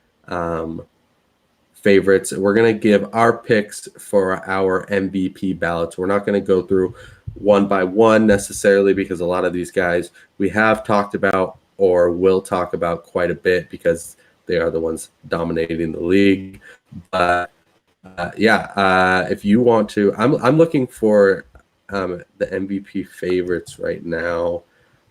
favorites. We're going to give our picks for our MVP ballots. We're not going to go through one by one necessarily, because a lot of these guys we have talked about or will talk about quite a bit because they are the ones dominating the league. But if you want to, I'm looking for the MVP favorites right now.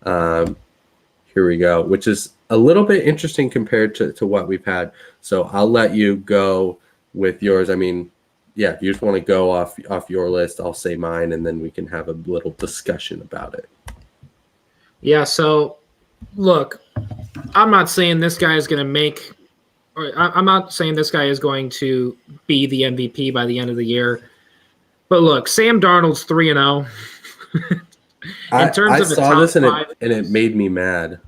Here we go, which is a little bit interesting compared to what we've had. So I'll let you go with yours. I mean, if you just want to go off your list, I'll say mine, and then we can have a little discussion about it. Yeah, so look, I'm not saying this guy is going to make – I'm not saying this guy is going to be the MVP by the end of the year. But look, Sam Darnold's 3-0. I saw this and it made me mad.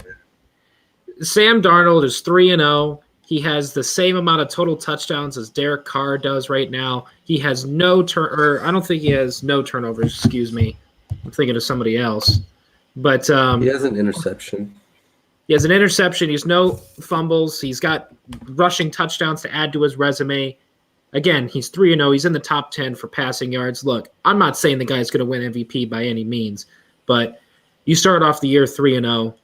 Sam Darnold is 3-0. He has the same amount of total touchdowns as Derek Carr does right now. He has I don't think he has no turnovers, excuse me. I'm thinking of somebody else. But he has an interception. He has an interception. He has no fumbles. He's got rushing touchdowns to add to his resume. Again, he's 3-0. He's in the top 10 for passing yards. Look, I'm not saying the guy's going to win MVP by any means, but you start off the year 3-0.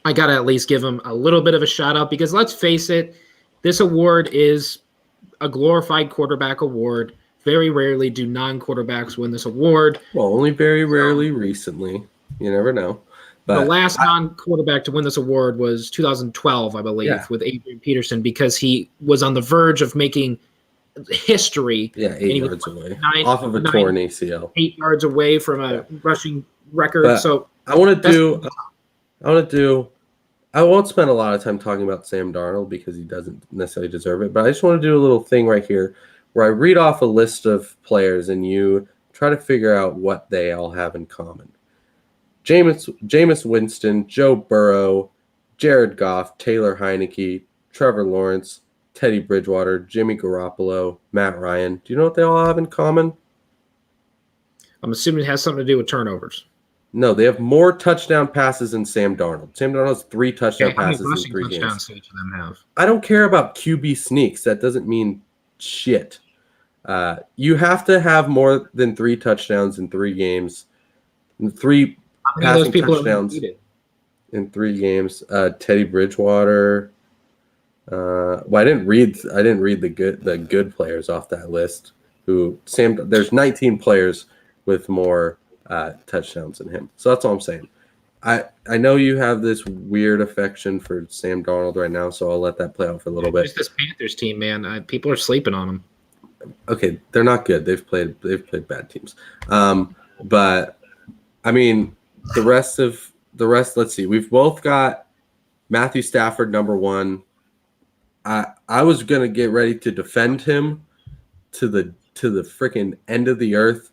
I got to at least give him a little bit of a shout out, because let's face it, this award is a glorified quarterback award. Very rarely do non-quarterbacks win this award. Well, only very rarely recently. You never know. But the last non-quarterback to win this award was 2012, I believe, with Adrian Peterson, because he was on the verge of making history. Yeah, 8 yards away. Off of a torn ACL. 8 yards away from a rushing record. But so I won't spend a lot of time talking about Sam Darnold because he doesn't necessarily deserve it, but I just want to do a little thing right here where I read off a list of players and you try to figure out what they all have in common. Jameis Winston, Joe Burrow, Jared Goff, Taylor Heineke, Trevor Lawrence, Teddy Bridgewater, Jimmy Garoppolo, Matt Ryan. Do you know what they all have in common? I'm assuming it has something to do with turnovers. No, they have more touchdown passes than Sam Darnold. Sam Darnold has 3 touchdown passes in 3 games. Touchdowns each of them have? I don't care about QB sneaks. That doesn't mean shit. You have to have more than 3 touchdowns in 3 games. 3 passing touchdowns in 3 games. Teddy Bridgewater. I didn't read the good players off that list. There's 19 players with more touchdowns than him. So that's all I'm saying. I know you have this weird affection for Sam Darnold right now, so I'll let that play out for a little bit. It's this Panthers team, man. People are sleeping on them. Okay, they're not good. They've played bad teams. But I mean, the rest. Let's see. We've both got Matthew Stafford number 1. I was gonna get ready to defend him to the freaking end of the earth.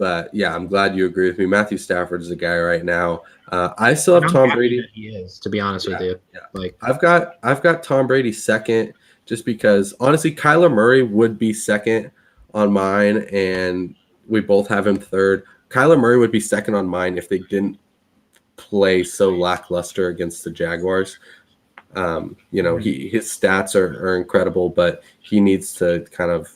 But yeah, I'm glad you agree with me. Matthew Stafford is the guy right now. I still have Tom Brady. He is, to be honest with you. Yeah. Like I've got Tom Brady second, just because honestly, Kyler Murray would be second on mine, and we both have him third. Kyler Murray would be second on mine if they didn't play so lackluster against the Jaguars. His stats are incredible, but he needs to kind of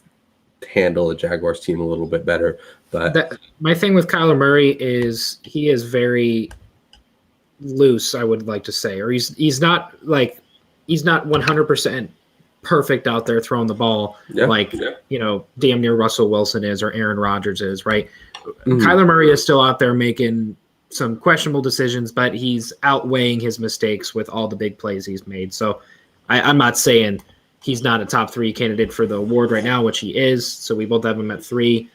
handle the Jaguars team a little bit better. But my thing with Kyler Murray is he is very loose, I would like to say, or he's not 100% perfect out there throwing the ball damn near Russell Wilson is or Aaron Rodgers is, right? Mm-hmm. Kyler Murray is still out there making some questionable decisions, but he's outweighing his mistakes with all the big plays he's made. So I'm not saying he's not a top 3 candidate for the award right now, which he is. So we both have him at 3.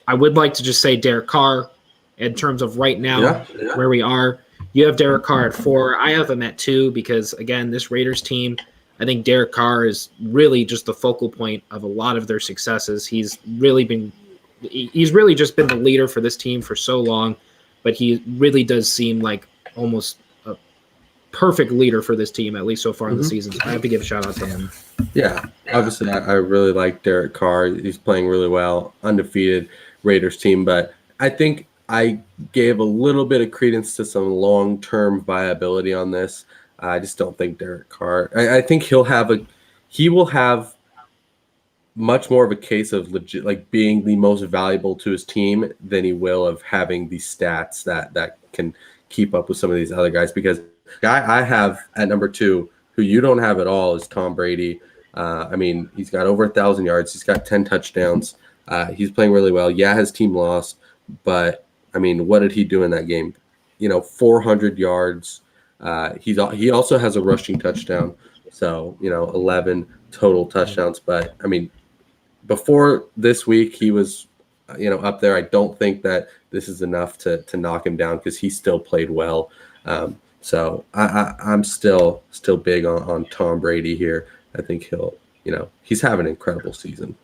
I would like to just say Derek Carr in terms of right now where we are. You have Derek Carr at 4. I have him at 2 because, again, this Raiders team, I think Derek Carr is really just the focal point of a lot of their successes. He's really just been the leader for this team for so long, but he really does seem like almost a perfect leader for this team, at least so far in the season. So I have to give a shout out to him. Yeah, obviously I really like Derek Carr. He's playing really well, undefeated Raiders team, but I think I gave a little bit of credence to some long-term viability on this. I just don't think Derek Carr. I think he will have much more of a case of legit, like being the most valuable to his team than he will of having the stats that can keep up with some of these other guys. Because the guy I have at number 2, who you don't have at all, is Tom Brady. He's got over 1,000 yards. He's got 10 touchdowns. He's playing really well. Yeah, his team lost, but what did he do in that game? 400 yards. He also has a rushing touchdown. So, 11 total touchdowns. But, before this week, he was, up there. I don't think that this is enough to knock him down because he still played well. So I'm still big on Tom Brady here. I think he's having an incredible season.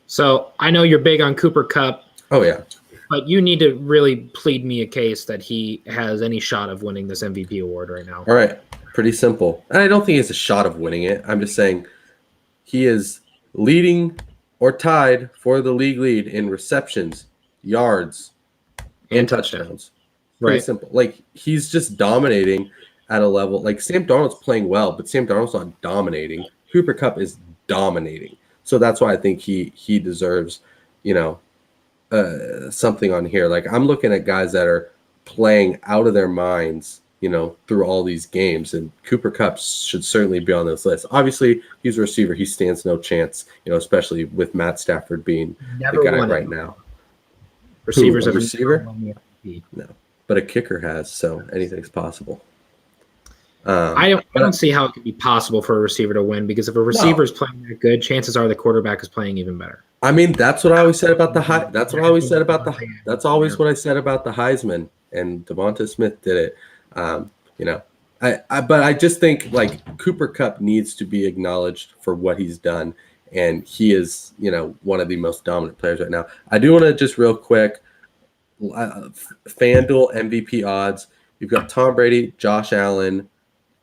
So I know you're big on Cooper Kupp. Oh, yeah. But you need to really plead me a case that he has any shot of winning this MVP award right now. All right. Pretty simple. And I don't think he has a shot of winning it. I'm just saying he is leading or tied for the league lead in receptions, yards, and touchdowns. Pretty simple. Like, he's just dominating at a level. Like, Sam Darnold's playing well, but Sam Darnold's not dominating. Cooper Kupp is dominating. So that's why I think he deserves, something on here. Like, I'm looking at guys that are playing out of their minds, through all these games, and Cooper Kupp should certainly be on this list. Obviously, he's a receiver; he stands no chance, especially with Matt Stafford being the guy right now. Receivers have a receiver? No, but a kicker has, so anything's possible. I don't see how it could be possible for a receiver to win, because if a receiver is playing that good, chances are the quarterback is playing even better. That's what I always said about the That's what I always said about the. That's always what I said about the Heisman, and Devonta Smith did it. But I just think like Cooper Kupp needs to be acknowledged for what he's done, and he is one of the most dominant players right now. I do want to just real quick, FanDuel MVP odds. You've got Tom Brady, Josh Allen,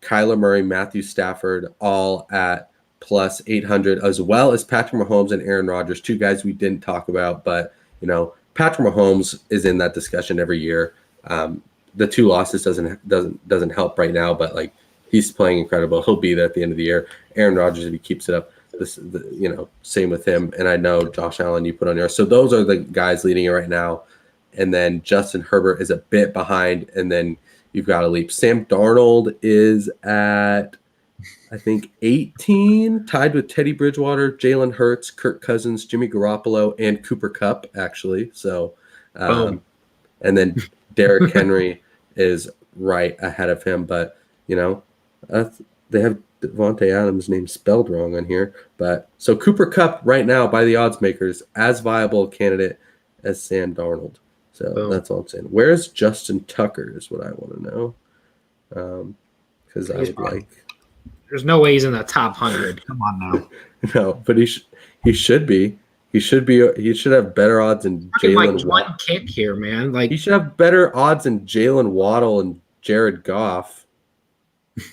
Kyler Murray, Matthew Stafford, all at plus 800, as well as Patrick Mahomes and Aaron Rodgers, 2 guys we didn't talk about, but Patrick Mahomes is in that discussion every year. The 2 losses doesn't help right now, but like, he's playing incredible. He'll be there at the end of the year. Aaron Rodgers, if he keeps it up, same with him. And I know Josh Allen you put on yours. So those are the guys leading it right now. And then Justin Herbert is a bit behind, and then you've got a leap. Sam Darnold is at, I think, 18, tied with Teddy Bridgewater, Jalen Hurts, Kirk Cousins, Jimmy Garoppolo, and Cooper Kupp, actually. So, and then Derrick Henry is right ahead of him. But, they have Devontae Adams' name spelled wrong on here. But so Cooper Kupp right now, by the odds makers, as viable a candidate as Sam Darnold. So that's all I'm saying. Where's Justin Tucker is what I want to know. Because I would like. There's no way he's in the top 100. Come on now. No, but he should be. He should have better odds than Jalen Like one kick here, man. Like he should have better odds than Jalen Waddle and Jared Goff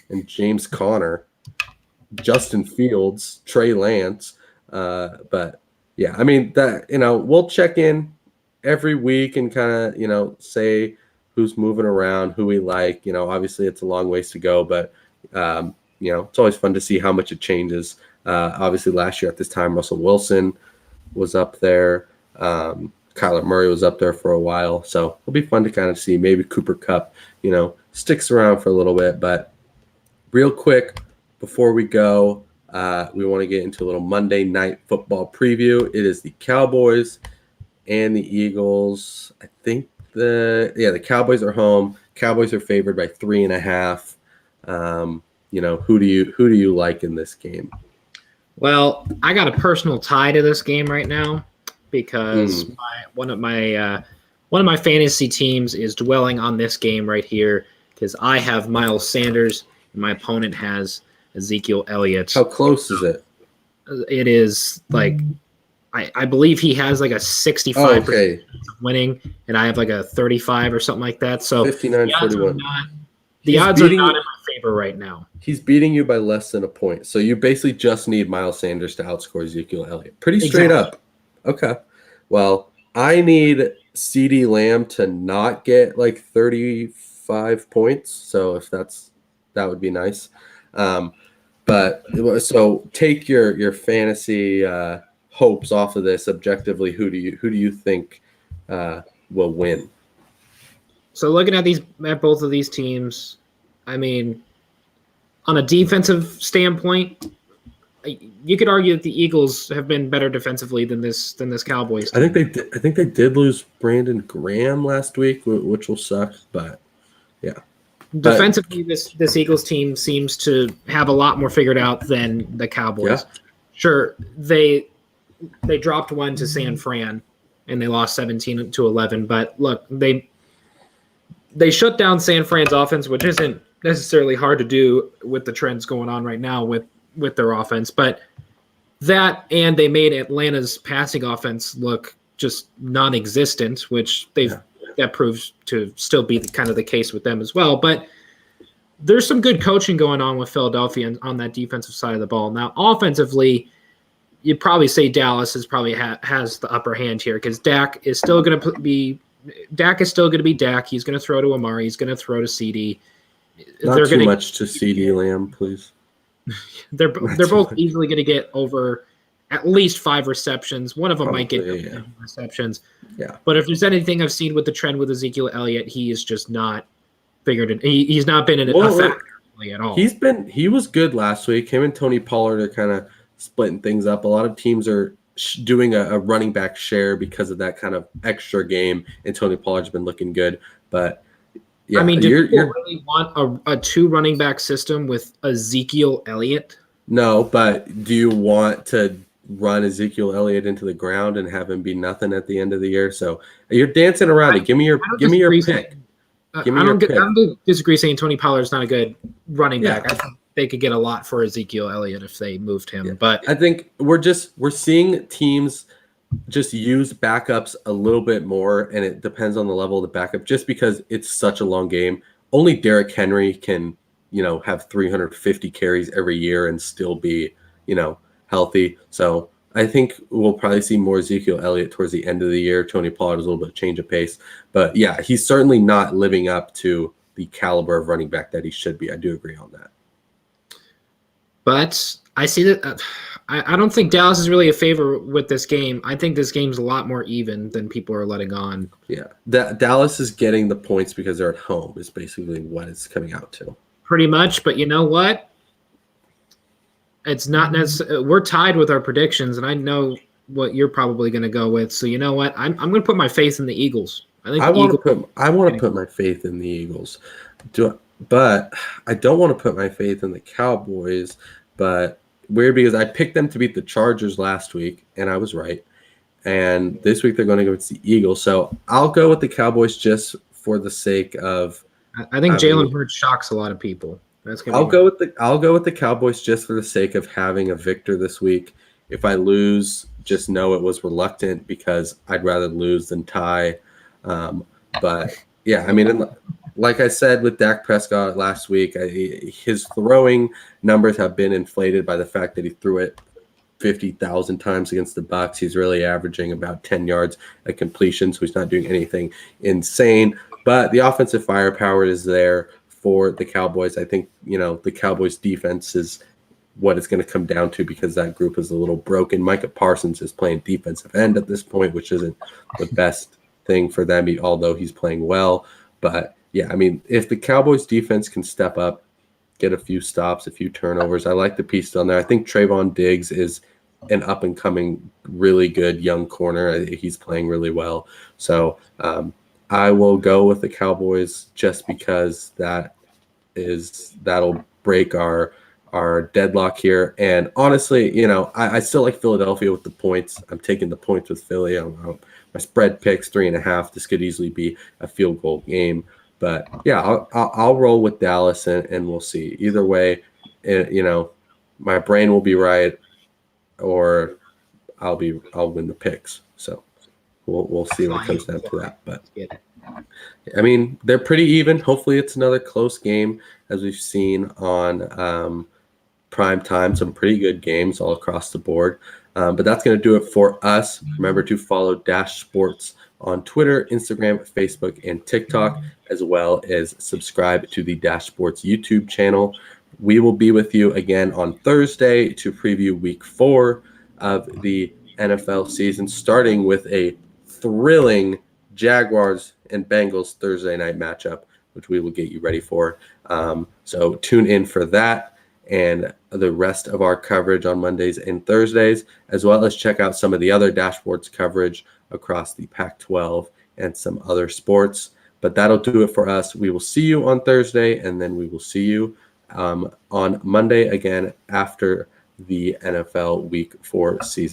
and James Conner, Justin Fields, Trey Lance. But yeah, I mean that we'll check in every week and kind of say who's moving around, who we like. Obviously it's a long ways to go, but it's always fun to see how much it changes. Obviously last year at this time, Russell Wilson was up there. Kyler Murray was up there for a while. So it'll be fun to kind of see. Maybe Cooper Kupp, sticks around for a little bit. But real quick, before we go, we want to get into a little Monday Night Football preview. It is the Cowboys and the Eagles. I think the Cowboys are home. Cowboys are favored by 3.5. Who do you like in this game? Well, I got a personal tie to this game right now because one of my fantasy teams is dwelling on this game right here because I have Miles Sanders and my opponent has Ezekiel Elliott. How close is it? It is like I believe he has like a 65% winning, and I have like a 35 or something like that. So 59-41. The odds are not in my favor right now. He's beating you by less than a point. So you basically just need Miles Sanders to outscore Ezekiel Elliott. Pretty straight up. Okay. Well, I need CeeDee Lamb to not get like 35 points. So if that would be nice. But so take your fantasy hopes off of this. Objectively, who do you think will win? So looking at both of these teams, I mean, on a defensive standpoint, you could argue that the Eagles have been better defensively than this Cowboys team. I think they did lose Brandon Graham last week, which will suck. But yeah, defensively, this Eagles team seems to have a lot more figured out than the Cowboys. Yeah. Sure, they dropped one to San Fran and they lost 17-11. But look, they shut down San Fran's offense, which isn't necessarily hard to do with the trends going on right now with their offense. But that, and they made Atlanta's passing offense look just non-existent, which that proves to still be kind of the case with them as well. But there's some good coaching going on with Philadelphia on that defensive side of the ball. Now, offensively, you'd probably say Dallas has the upper hand here because Dak is still going to be Dak. He's going to throw to Amari. He's going to throw to CD. Not too much to CD Lamb, please. They're both easily going to get over at least 5 receptions. One of them might get 10 receptions. Yeah. But if there's anything I've seen with the trend with Ezekiel Elliott, he is just not figured it. He's not been a factor at all. He was good last week. Him and Tony Pollard are kind of splitting things up. A lot of teams are doing a running back share because of that kind of extra game, and Tony Pollard's been looking good. But yeah, I mean, do you really want a 2 running back system with Ezekiel Elliott? No, but do you want to run Ezekiel Elliott into the ground and have him be nothing at the end of the year? So you're dancing around it. Give me your pick. I don't disagree saying Tony Pollard's not a good running back. I think they could get a lot for Ezekiel Elliott if they moved him. Yeah. But I think we're seeing teams just use backups a little bit more, and it depends on the level of the backup just because it's such a long game. Only Derrick Henry can, have 350 carries every year and still be, healthy. So I think we'll probably see more Ezekiel Elliott towards the end of the year. Tony Pollard is a little bit of change of pace. But yeah, he's certainly not living up to the caliber of running back that he should be. I do agree on that. But I see that I don't think Dallas is really a favor with this game. I think this game's a lot more even than people are letting on. Yeah, Dallas is getting the points because they're at home is basically what it's coming out to. Pretty much, but you know what? It's not necessarily. We're tied with our predictions, and I know what you're probably going to go with. So you know what? I'm going to put my faith in the Eagles. I want to put my faith in the Eagles, but I don't want to put my faith in the Cowboys. But weird because I picked them to beat the Chargers last week, and I was right. And this week they're going to go against the Eagles. So I'll go with the Cowboys just for the sake of. I think Jalen Hurts shocks a lot of people. I'll go with the Cowboys just for the sake of having a victor this week. If I lose, just know it was reluctant because I'd rather lose than tie. But yeah, I mean, like I said with Dak Prescott last week, his throwing numbers have been inflated by the fact that he threw it 50,000 times against the Bucs. He's really averaging about 10 yards a completion, so he's not doing anything insane. But the offensive firepower is there for the Cowboys. I think, the Cowboys defense is what it's going to come down to because that group is a little broken. Micah Parsons is playing defensive end at this point, which isn't the best thing for them, although he's playing well. But yeah, I mean, if the Cowboys defense can step up, get a few stops, a few turnovers, I like the piece on there. I think Trayvon Diggs is an up-and-coming, really good young corner. He's playing really well. So I will go with the Cowboys just because that'll break our deadlock here. And honestly, I still like Philadelphia with the points. I'm taking the points with Philly. My spread picks 3.5. This could easily be a field goal game. But yeah, I'll roll with Dallas and we'll see. Either way, my brain will be right, or I'll win the picks. So we'll see when it comes down to that. But I mean, they're pretty even. Hopefully, it's another close game as we've seen on prime time. Some pretty good games all across the board. But that's going to do it for us. Remember to follow Dash Sports on Twitter, Instagram, Facebook, and TikTok, as well as subscribe to the Dash Sports YouTube channel. We will be with you again on Thursday to preview week 4 of the NFL season, starting with a thrilling Jaguars and Bengals Thursday night matchup, which we will get you ready for. So tune in for that and the rest of our coverage on Mondays and Thursdays, as well as check out some of the other dashboards coverage across the Pac-12 and some other sports. But that'll do it for us. We will see you on Thursday, and then we will see you on Monday again after the NFL Week 4 season.